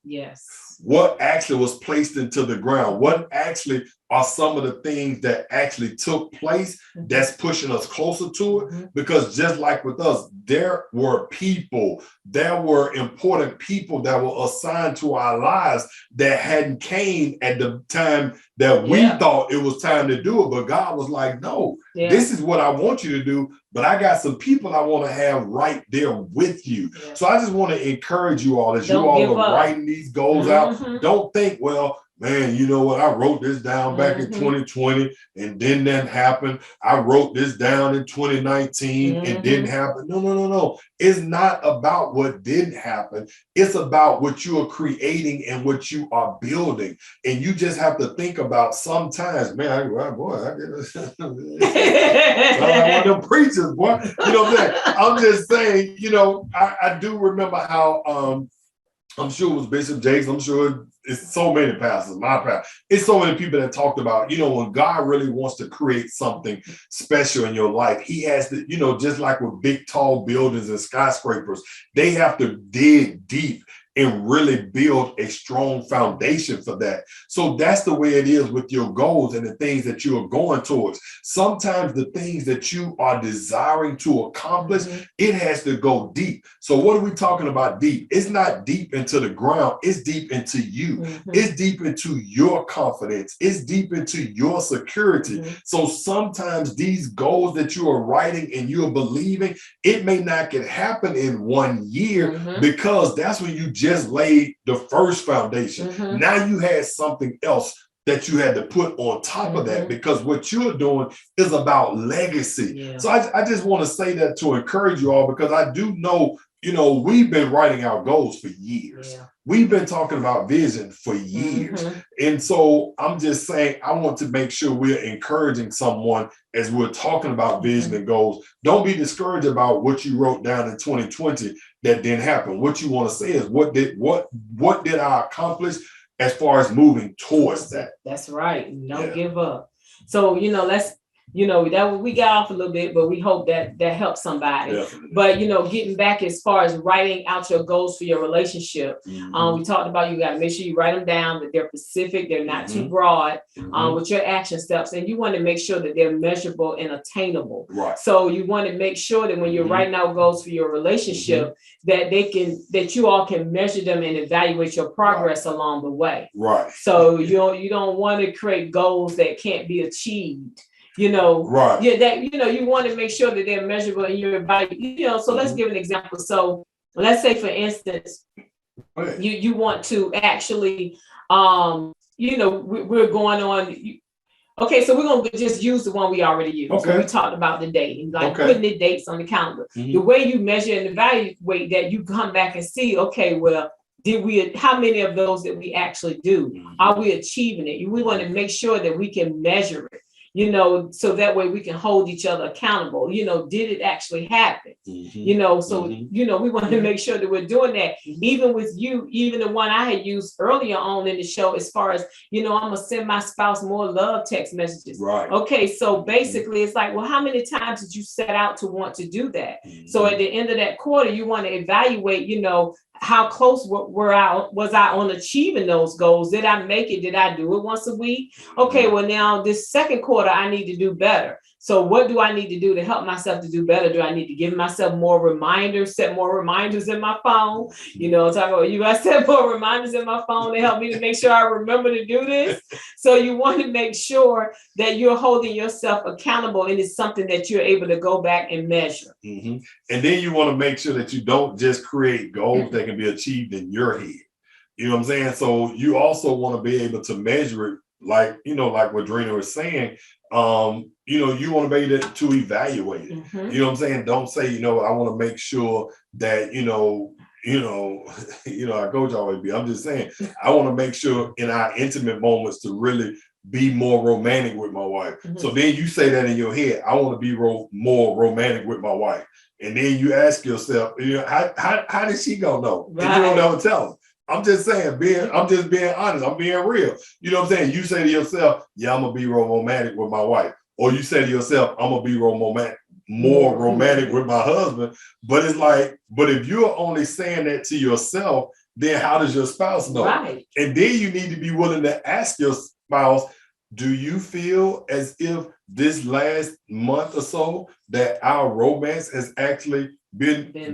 Speaker 2: What actually was placed into the ground? What actually are some of the things that actually took place that's pushing us closer to it? Because just like with us, there were people, there were important people that were assigned to our lives that hadn't came at the time that we thought it was time to do it. But God was like, no, this is what I want you to do. But I got some people I want to have right there with you. So I just want to encourage you all, as you all are writing these goals out, don't think, well, man, you know what? I wrote this down back in 2020 and then that happened. I wrote this down in 2019 and didn't happen. No. It's not about what didn't happen. It's about what you are creating and what you are building. And you just have to think about sometimes, man, I did sound like one of them preachers, boy. You know what I'm saying? I'm just saying, you know, I do remember how I'm sure it was Bishop Jakes. I'm sure it's so many pastors, my pastor. It's so many people that talked about, you know, when God really wants to create something special in your life, he has to, you know, just like with big, tall buildings and skyscrapers, they have to dig deep and really build a strong foundation for that. So that's the way it is with your goals and the things that you are going towards. Sometimes the things that you are desiring to accomplish, it has to go deep. So what are we talking about deep? It's not deep into the ground, it's deep into you. you. It's deep into your confidence. It's deep into your security. So sometimes these goals that you are writing and you're believing, it may not get happen in 1 year because that's when you just laid the first foundation. Now you had something else that you had to put on top of that, because what you're doing is about legacy. So I just want to say that to encourage you all, because I do know, you know, we've been writing our goals for years. We've been talking about vision for years. And so I'm just saying, I want to make sure we're encouraging someone as we're talking about vision and goals. Don't be discouraged about what you wrote down in 2020 that didn't happen. What you want to say is, what did I accomplish as far as moving towards that?
Speaker 3: That's right. Don't give up. So, you know, that we got off a little bit, but we hope that helps somebody.
Speaker 2: Definitely.
Speaker 3: But, you know, getting back as far as writing out your goals for your relationship, we talked about, you got to make sure you write them down, that they're specific, they're not too broad, with your action steps, and you want to make sure that they're measurable and attainable.
Speaker 2: Right.
Speaker 3: So you want to make sure that when you're writing out goals for your relationship, that you all can measure them and evaluate your progress along the way.
Speaker 2: Right.
Speaker 3: So you don't want to create goals that can't be achieved. You know, that, you know, you want to make sure that they're measurable in your value, you know. So let's give an example. So let's say, for instance, you want to actually, you know, we're going on. Okay, so we're going to just use the one we already used. Okay. So we talked about the dating, like putting the dates on the calendar. The way you measure and evaluate that, you come back and see, okay, well, how many of those did we actually do? Are we achieving it? We want to make sure that we can measure it, you know, so that way we can hold each other accountable. You know, did it actually happen? You know, so, you know, we want to make sure that we're doing that. Even with you, even the one I had used earlier on in the show, as far as, you know, I'm going to send my spouse more love text messages. Right. Okay. So basically it's like, well, how many times did you set out to want to do that? So at the end of that quarter, you want to evaluate, you know, how close was I on achieving those goals? Did I make it? Did I do it once a week? Okay, well, now this second quarter, I need to do better. So what do I need to do to help myself to do better? Do I need to give myself more reminders, set more reminders in my phone? You know, talk about, you got to set more reminders in my phone to help me to make sure I remember to do this. So you want to make sure that you're holding yourself accountable, and it's something that you're able to go back and measure.
Speaker 2: And then you want to make sure that you don't just create goals that can be achieved in your head. You know what I'm saying? So you also want to be able to measure it, like, you know, like what Woodrina was saying. You know, you want to be able to evaluate it. You know what I'm saying? Don't say, you know, I want to make sure that, you know, our coach always be. I'm just saying, I want to make sure in our intimate moments to really be more romantic with my wife. So then you say that in your head, I want to be more romantic with my wife. And then you ask yourself, you know, how did she gonna know? Right. And you don't ever tell them. I'm just saying, I'm just being honest. I'm being real. You know what I'm saying? You say to yourself, yeah, I'm gonna be romantic with my wife. Or you say to yourself, I'm gonna be more romantic with my husband. But it's like, but if you're only saying that to yourself, then how does your spouse know? Right. And then you need to be willing to ask your spouse, do you feel as if this last month or so that our romance has actually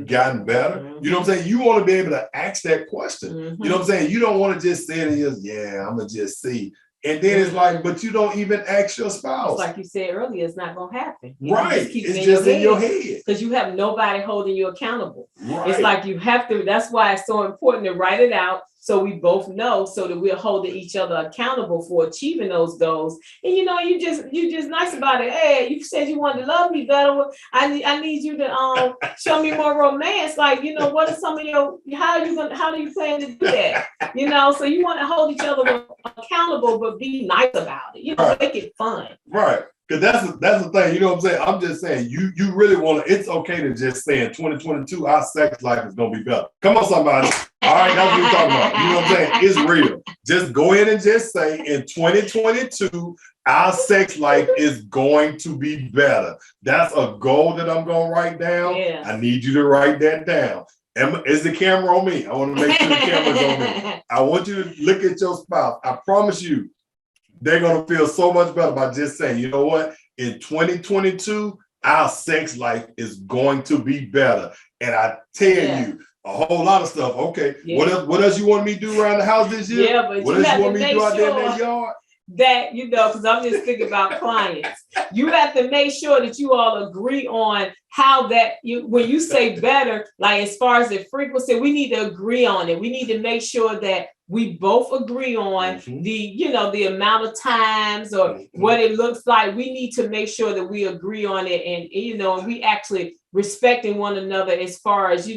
Speaker 2: gotten better? You know what I'm saying? You want to be able to ask that question. You know what I'm saying? You don't want to just say to yourself, yeah, I'm gonna just see. And then it's like, but you don't even ask your spouse.
Speaker 3: Like you said earlier, it's not gonna happen.
Speaker 2: Right. It's just in your head.
Speaker 3: Because you have nobody holding you accountable.
Speaker 2: Right.
Speaker 3: It's like you have to, that's why it's so important to write it out, so we both know, so that we're holding each other accountable for achieving those goals. And you know, you just nice about it. Hey, you said you wanted to love me better. I need you to show me more romance. Like, you know, what are some of your, how do you plan to do that? You know, so you want to hold each other accountable, but be nice about it. You know, make it fun.
Speaker 2: Right. Because that's the thing, you know what I'm saying? I'm just saying, you really want to, it's okay to just say in 2022, our sex life is going to be better. Come on, somebody. All right, that's what we're talking about. You know what I'm saying? It's real. Just go in and just say in 2022, our sex life is going to be better. That's a goal that I'm going to write down. Yeah. I need you to write that down. Is the camera on me? I want to make sure the camera's on me. I want you to look at your spouse. I promise you, they're going to feel so much better by just saying, you know what? In 2022, our sex life is going to be better. And I tell you, A whole lot of stuff. Okay.
Speaker 3: Yeah.
Speaker 2: What else you want me to do around the house this year?
Speaker 3: Yeah, but
Speaker 2: what
Speaker 3: you
Speaker 2: else
Speaker 3: have
Speaker 2: you want
Speaker 3: to
Speaker 2: me to do
Speaker 3: make
Speaker 2: out there in
Speaker 3: sure
Speaker 2: that yard?
Speaker 3: that, because I'm just thinking about clients. You have to make sure that you all agree on how that when you say better, like as far as the frequency, we need to agree on it. We need to make sure that we both agree on the amount of times or what it looks like. We need to make sure that we agree on it, and we actually respecting one another as far as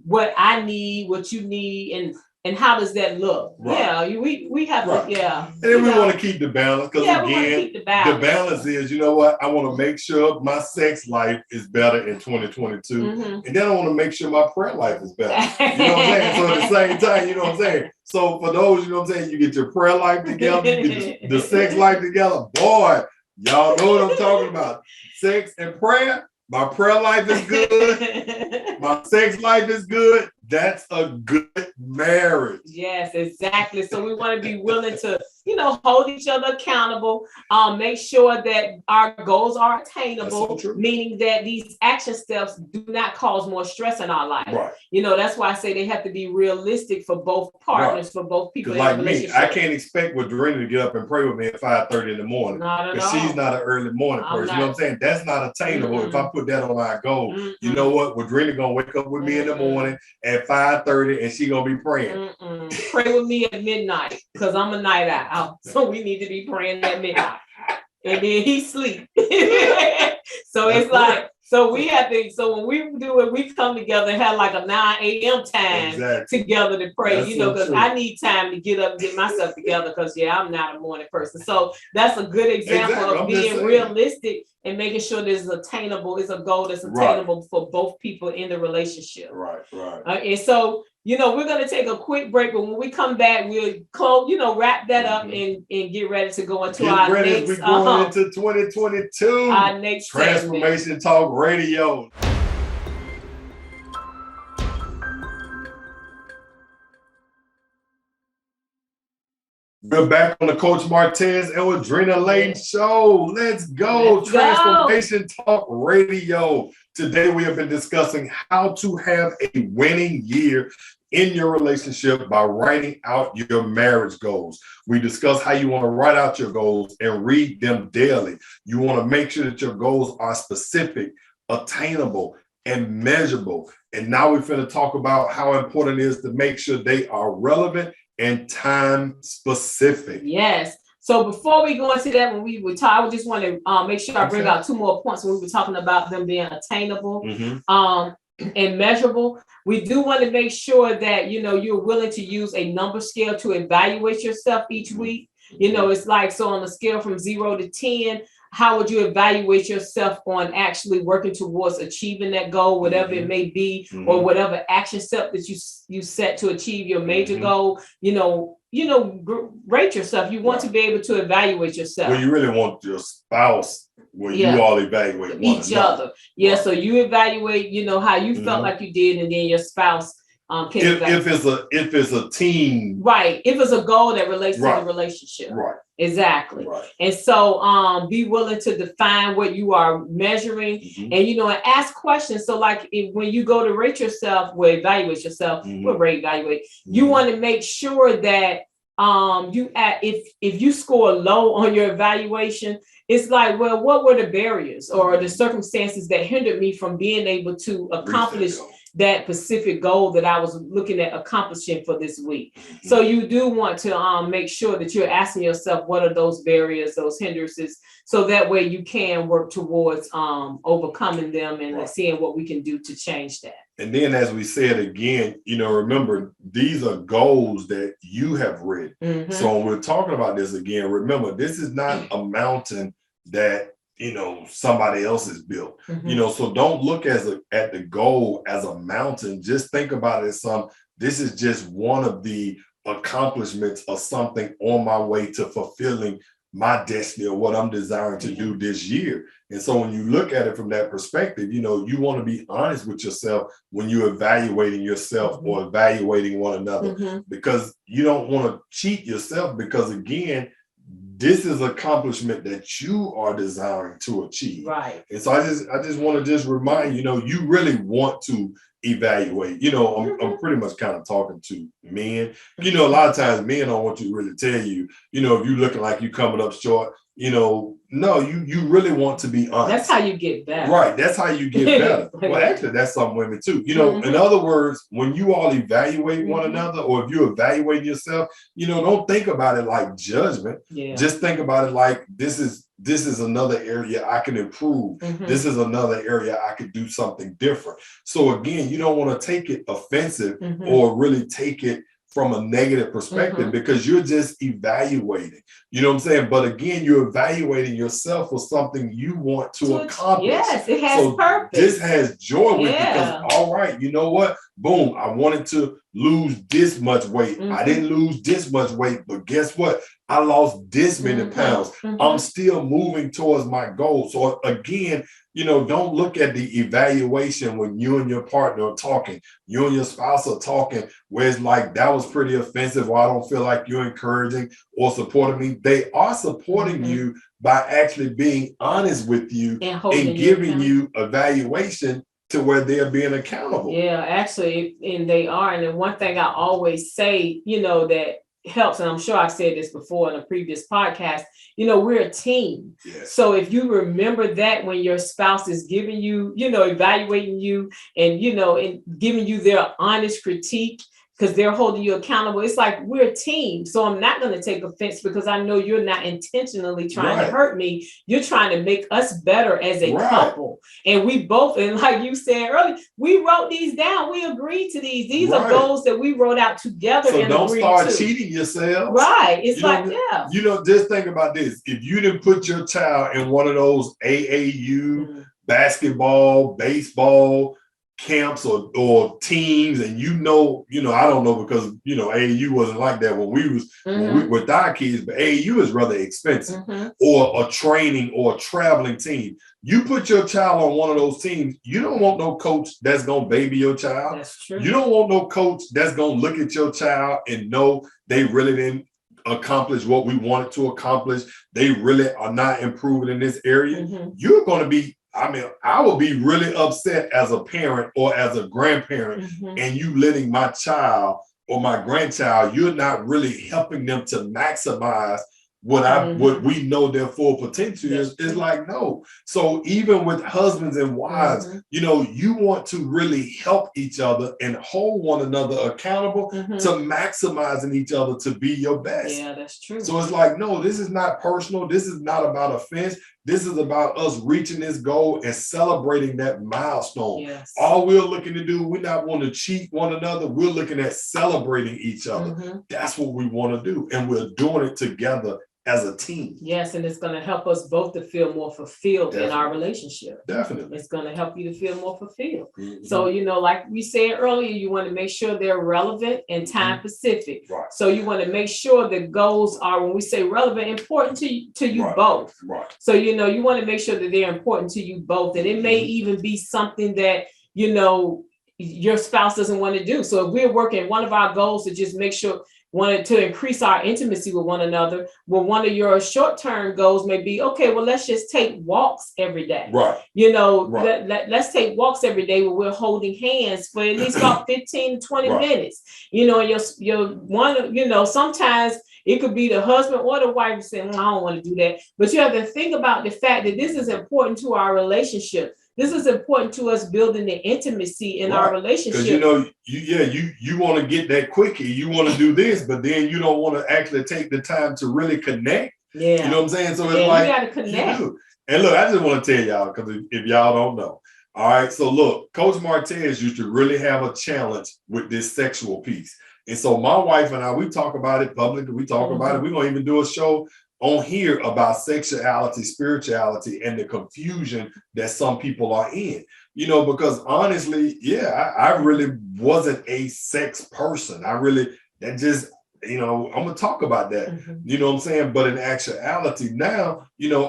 Speaker 3: what I need, what you need, and how does that look? Right. Yeah, we have to, yeah.
Speaker 2: And then we want to keep the balance, because again,
Speaker 3: the
Speaker 2: balance is, you know what, I want to make sure my sex life is better in 2022. And then I want to make sure my prayer life is better. You know what I'm saying? So at the same time, you know what I'm saying? So for those, you know what I'm saying, you get your prayer life together, you get the sex life together. Boy, y'all know what I'm talking about. Sex and prayer. My prayer life is good. My sex life is good. That's a good marriage.
Speaker 3: Yes, exactly. So we want to be willing to, hold each other accountable, make sure that our goals are attainable, meaning that these action steps do not cause more stress in our life.
Speaker 2: Right.
Speaker 3: That's why I say they have to be realistic for both partners, for both people in
Speaker 2: like
Speaker 3: the relationship.
Speaker 2: Me, I can't expect Woodrina to get up and pray with me at 5:30 in the morning. Because she's not an early morning person. You know what I'm saying? That's not attainable if I put that on our goal. You know what? Woodrina gonna wake up with me in the morning at 5:30 and she gonna be praying.
Speaker 3: Pray with me at midnight, because I'm a night owl. So we need to be praying at midnight. And then he sleep. So it's like, so we have to, so when we do it, we come together and have like a 9 a.m. time together to pray, because I need time to get up and get myself together, because I'm not a morning person. So that's a good example of being realistic and making sure this is attainable. It's a goal that's attainable for both people in the relationship.
Speaker 2: Right.
Speaker 3: And so, we're going to take a quick break, but when we come back, we'll close, wrap that up and get ready to go into our next.
Speaker 2: We're going into 2022.
Speaker 3: Our next
Speaker 2: Transformation Talk Radio. We're back on the Coach Martez and Woodrina Layton show. Let's go. Transformation Talk Radio. Today we have been discussing how to have a winning year in your relationship by writing out your marriage goals. We discussed how you want to write out your goals and read them daily. You want to make sure that your goals are specific, attainable, and measurable. And now we're going to talk about how important it is to make sure they are relevant and time specific.
Speaker 3: Yes. So before we go into that, when we were talking, I just want to make sure I bring out two more points when we were talking about them being attainable and measurable. We do want to make sure that, you're willing to use a number scale to evaluate yourself each week. It's like, so on a scale from 0 to 10, how would you evaluate yourself on actually working towards achieving that goal, whatever it may be, or whatever action step that you set to achieve your major goal? Rate yourself. You want to be able to evaluate yourself.
Speaker 2: Well, you really want your spouse where you all evaluate
Speaker 3: each other. Yeah. So you evaluate, how you felt like you did, and then your spouse can
Speaker 2: if it's a team.
Speaker 3: Right. If it's a goal that relates to the relationship.
Speaker 2: Right.
Speaker 3: Exactly. Right. And so be willing to define what you are measuring and and ask questions. So like when you go to rate yourself, evaluate yourself, evaluate, you want to make sure that if you score low on your evaluation, it's like, well, what were the barriers or the circumstances that hindered me from being able to accomplish that specific goal that I was looking at accomplishing for this week? So you do want to make sure that you're asking yourself, what are those barriers, those hindrances, so that way you can work towards overcoming them and seeing what we can do to change that.
Speaker 2: And then, as we said again, remember, these are goals that you have written. So when we're talking about this again, remember, this is not a mountain that somebody else has built. So don't look at the goal as a mountain. Just think about it as this is just one of the accomplishments of something on my way to fulfilling my destiny or what I'm desiring to do this year. And so when you look at it from that perspective, you want to be honest with yourself when you're evaluating yourself or evaluating one another, because you don't want to cheat yourself, because again, this is accomplishment that you are desiring to achieve.
Speaker 3: Right.
Speaker 2: And so I just want to just remind you really want to evaluate. I'm pretty much kind of talking to men. A lot of times men don't want to really tell you, if you're looking like you coming up short, no, you really want to be honest.
Speaker 3: That's how you get better.
Speaker 2: Right. That's how you get better. Well, actually, that's some women too. In other words, when you all evaluate one another, or if you evaluate yourself, don't think about it like judgment.
Speaker 3: Yeah.
Speaker 2: Just think about it like this is another area I can improve. This is another area I could do something different. So again, you don't want to take it offensive or really take it from a negative perspective, because you're just evaluating. You know what I'm saying? But again, you're evaluating yourself for something you want to accomplish.
Speaker 3: Yes, it has purpose.
Speaker 2: This has joy with it, because all right, you know what? Boom, I wanted to lose this much weight. I didn't lose this much weight, but guess what? I lost this many pounds. I'm still moving towards my goal. So again, don't look at the evaluation when you and your partner are talking, you and your spouse are talking, where it's like, that was pretty offensive, or I don't feel like you're encouraging or supporting me. They are supporting you by actually being honest with you and giving you evaluation to where they're being accountable.
Speaker 3: Yeah, actually, and they are. And then one thing I always say, that helps, and I'm sure I've said this before in a previous podcast, we're a team.
Speaker 2: Yes.
Speaker 3: So if you remember that when your spouse is giving you, evaluating you and, and giving you their honest critique, because they're holding you accountable, it's like we're a team. So I'm not going to take offense, because I know you're not intentionally trying to hurt me. You're trying to make us better as a couple. And we both, and like you said earlier, we wrote these down. We agreed to these. These are goals that we wrote out together.
Speaker 2: So
Speaker 3: and
Speaker 2: don't start cheating yourself.
Speaker 3: Right. It's
Speaker 2: just think about this. If you didn't put your child in one of those AAU, basketball, baseball camps or teams, and I don't know, because AAU wasn't like that when we was when we with our kids, but AAU is rather expensive, or a training or a traveling team. You put your child on one of those teams, you don't want no coach that's gonna baby your child.
Speaker 3: That's true.
Speaker 2: You don't want no coach that's gonna look at your child and know they really didn't accomplish what we wanted to accomplish. They really are not improving in this area. You're gonna be, I would be really upset as a parent or as a grandparent, and you letting my child or my grandchild, you're not really helping them to maximize what we know their full potential is like, no. So even with husbands and wives, you want to really help each other and hold one another accountable to maximizing each other to be your best.
Speaker 3: Yeah, that's true.
Speaker 2: So it's like, no, this is not personal. This is not about offense. This is about us reaching this goal and celebrating that milestone.
Speaker 3: Yes.
Speaker 2: All we're looking to do, we're not want to cheat one another. We're looking at celebrating each other. That's what we want to do. And we're doing it together as a team.
Speaker 3: Yes, and it's going to help us both to feel more fulfilled in our relationship.
Speaker 2: Definitely.
Speaker 3: It's going to help you to feel more fulfilled. So, like we said earlier, you want to make sure they're relevant and time specific.
Speaker 2: Right.
Speaker 3: So you want to make sure the goals are, when we say relevant, important to you both.
Speaker 2: Right.
Speaker 3: So, you want to make sure that they're important to you both. And it may even be something that, your spouse doesn't want to do. So if we're working, one of our goals to just make sure, wanted to increase our intimacy with one another. Well, one of your short-term goals may be, okay, well, let's just take walks every day.
Speaker 2: Right.
Speaker 3: Let's take walks every day where we're holding hands for at least about 15 to 20 minutes. And your one, sometimes it could be the husband or the wife saying, I don't want to do that. But you have to think about the fact that this is important to our relationship. This is important to us building the intimacy in our relationship.
Speaker 2: Because you want to get that quickie, you want to do this, but then you don't want to actually take the time to really connect.
Speaker 3: Yeah.
Speaker 2: You know what I'm saying? So it's like,
Speaker 3: you got to connect.
Speaker 2: And look, I just want to tell y'all, because if y'all don't know. All right. So look, Coach Martez used to really have a challenge with this sexual piece. And so my wife and I, we talk about it publicly. We talk about it. We're going to even do a show on here about sexuality, spirituality, and the confusion that some people are in, because honestly, I really wasn't a sex person. I'm gonna talk about that.
Speaker 3: Mhm.
Speaker 2: You know what I'm saying? But in actuality, now,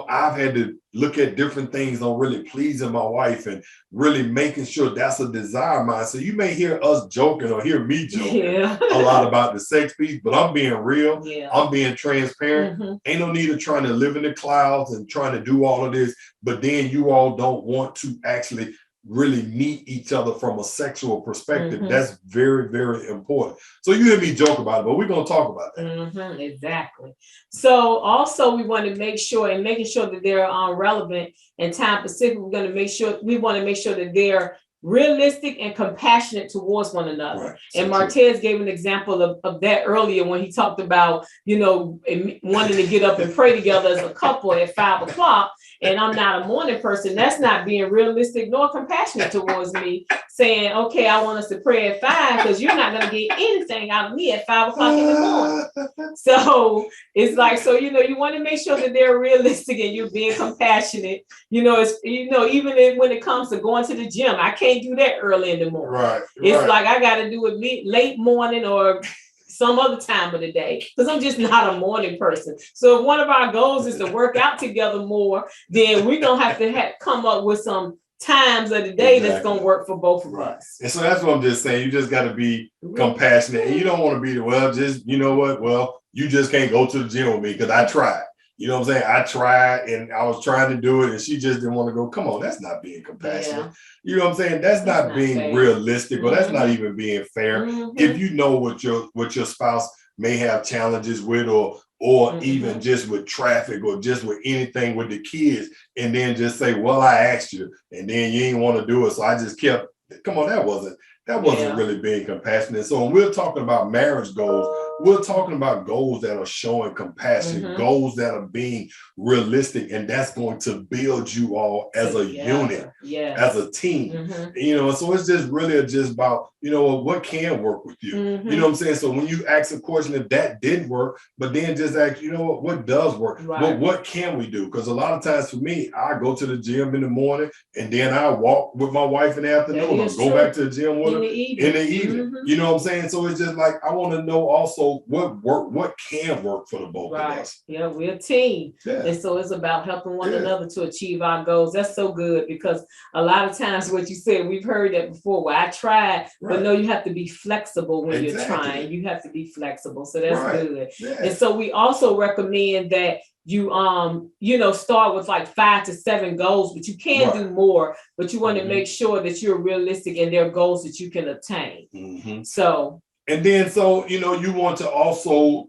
Speaker 2: I've had to look at different things on really pleasing my wife and really making sure that's a desire of mine. So you may hear us joking or hear me joking a lot about the sex piece, but I'm being real.
Speaker 3: Yeah.
Speaker 2: I'm being transparent.
Speaker 3: Mm-hmm.
Speaker 2: Ain't no need of trying to live in the clouds and trying to do all of this, but then you all don't want to actually really meet each other from a sexual perspective.
Speaker 3: Mm-hmm.
Speaker 2: That's very, very important. So you hear me joke about it, but we're going to talk about that.
Speaker 3: Mm-hmm, exactly. So also we want to make sure, and making sure that they're relevant and time specific, we want to make sure that they're realistic and compassionate towards one another.
Speaker 2: Right.
Speaker 3: And Martez gave an example of that earlier when he talked about, wanting to get up and pray together as a couple at 5 o'clock. And I'm not a morning person. That's not being realistic nor compassionate towards me, saying, okay, I want us to pray at 5 because you're not going to get anything out of me at 5 o'clock in the morning. So it's like, you want to make sure that they're realistic and you're being compassionate. Even when it comes to going to the gym, I can't do that early in the morning.
Speaker 2: Right.
Speaker 3: It's like I got to do it late morning or some other time of the day because I'm just not a morning person. So if one of our goals is to work out together more, then we're going to have to come up with some times of the day that's going to work for both of us.
Speaker 2: And so that's what I'm just saying. You just got to be compassionate, and you don't want to be you just can't go to the gym with me because I tried. You know what I'm saying? I tried and I was trying to do it and she just didn't want to go. Come on, that's not being compassionate. Yeah. You know what I'm saying? That's not being fair. Realistic, or that's not even being fair. Mm-hmm. If you know what your spouse may have challenges with, or even just with traffic, or just with anything with the kids, and then just say, well, I asked you, and then you didn't want to do it, so I just kept. Come on, that wasn't really being compassionate. So when we're talking about marriage goals, we're talking about goals that are showing compassion, goals that are being realistic, and that's going to build you all as a unit, as a team. So it's just really just about, what can work with you. You know what I'm saying? So when you ask a question, if that didn't work, but then just ask, what does work? Right. What can we do? Because a lot of times for me, I go to the gym in the morning and then I walk with my wife in the afternoon, or go back to the gym with her in the evening. You know what I'm saying? So it's just like, I want to know also what can work for the both of us.
Speaker 3: Yeah, we're a team. Yeah. And so it's about helping one another to achieve our goals. That's so good, because a lot of times what you said, we've heard that before, where I tried, but no, you have to be flexible when you're trying. You have to be flexible. So that's good. Yeah. And so we also recommend that you start with like 5 to 7 goals, but you can do more, but you want to make sure that you're realistic and there are goals that you can obtain. So
Speaker 2: and then, you want to also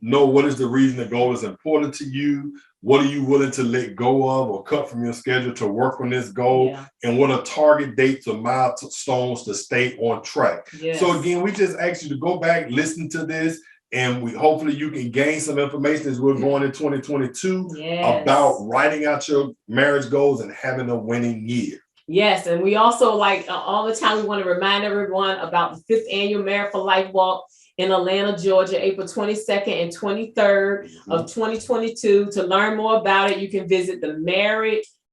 Speaker 2: know what is the reason the goal is important to you. What are you willing to let go of or cut from your schedule to work on this goal? Yeah. And what are target dates or milestones to stay on track? Yes. So again, we just ask you to go back, listen to this, and hopefully you can gain some information as we're going in 2022 about writing out your marriage goals and having a winning year.
Speaker 3: Yes, and we also all the time we want to remind everyone about the 5th annual Married for Life Walk in Atlanta, Georgia, April 22nd and 23rd of 2022. To learn more about it, you can visit the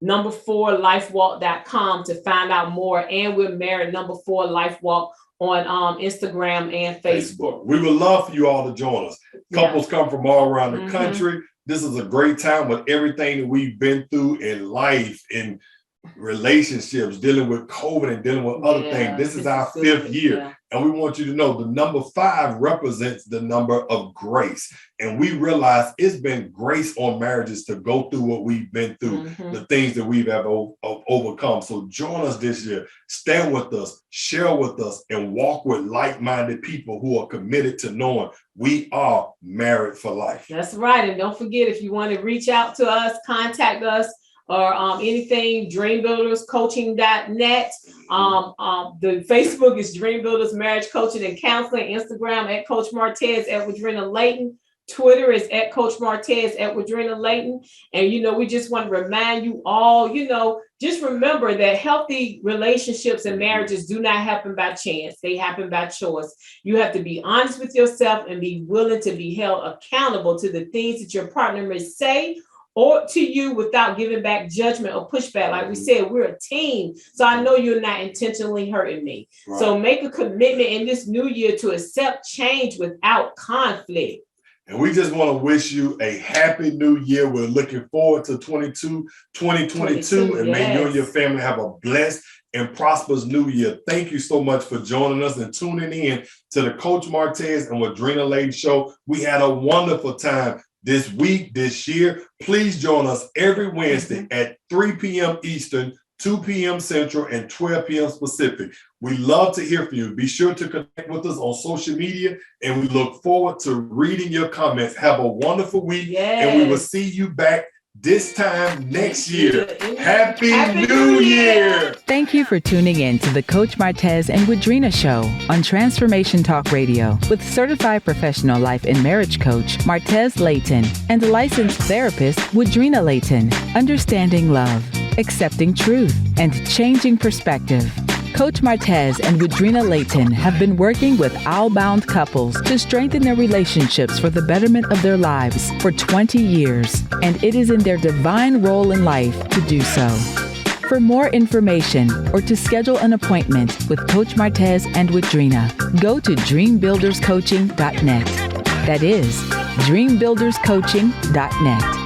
Speaker 3: married4lifewalk.com to find out more. And we're Married 4 Life Walk on Instagram and Facebook.
Speaker 2: We would love for you all to join us. Couples come from all around the country. This is a great time with everything that we've been through in life, in relationships, dealing with COVID and dealing with other things. This is our 5th year. And we want you to know the number 5 represents the number of grace. And we realize it's been grace on marriages to go through what we've been through, the things that we've overcome. So join us this year, stand with us, share with us, and walk with like-minded people who are committed to knowing we are married for life.
Speaker 3: That's right. And don't forget, if you want to reach out to us, contact us, or anything, dreambuilderscoaching.net. The Facebook is Dream Builders Marriage Coaching and Counseling. Instagram at Coach Martez at Woodrina Layton. Twitter is at Coach Martez at Woodrina Layton. And, we just want to remind you all, just remember that healthy relationships and marriages do not happen by chance. They happen by choice. You have to be honest with yourself and be willing to be held accountable to the things that your partner may say or to you without giving back judgment or pushback. Like we said, we're a team. So I know you're not intentionally hurting me. Right. So make a commitment in this new year to accept change without conflict.
Speaker 2: And we just want to wish you a happy new year. We're looking forward to 2022. And may you and your family have a blessed and prosperous new year. Thank you so much for joining us and tuning in to the Coach Martez and Woodrina Layton show. We had a wonderful time this week, this year. Please join us every Wednesday at 3 p.m. Eastern, 2 p.m. Central, and 12 p.m. Pacific. We love to hear from you. Be sure to connect with us on social media, and we look forward to reading your comments. Have a wonderful week, and we will see you back this time next year. Happy New Year!
Speaker 1: Thank you for tuning in to the Coach Martez and Woodrina Show on Transformation Talk Radio with certified professional life and marriage coach Martez Layton and licensed therapist Woodrina Layton. Understanding love, accepting truth, and changing perspective. Coach Martez and Woodrina Layton have been working with outbound couples to strengthen their relationships for the betterment of their lives for 20 years, and it is in their divine role in life to do so. For more information or to schedule an appointment with Coach Martez and Woodrina, go to dreambuilderscoaching.net. That is dreambuilderscoaching.net.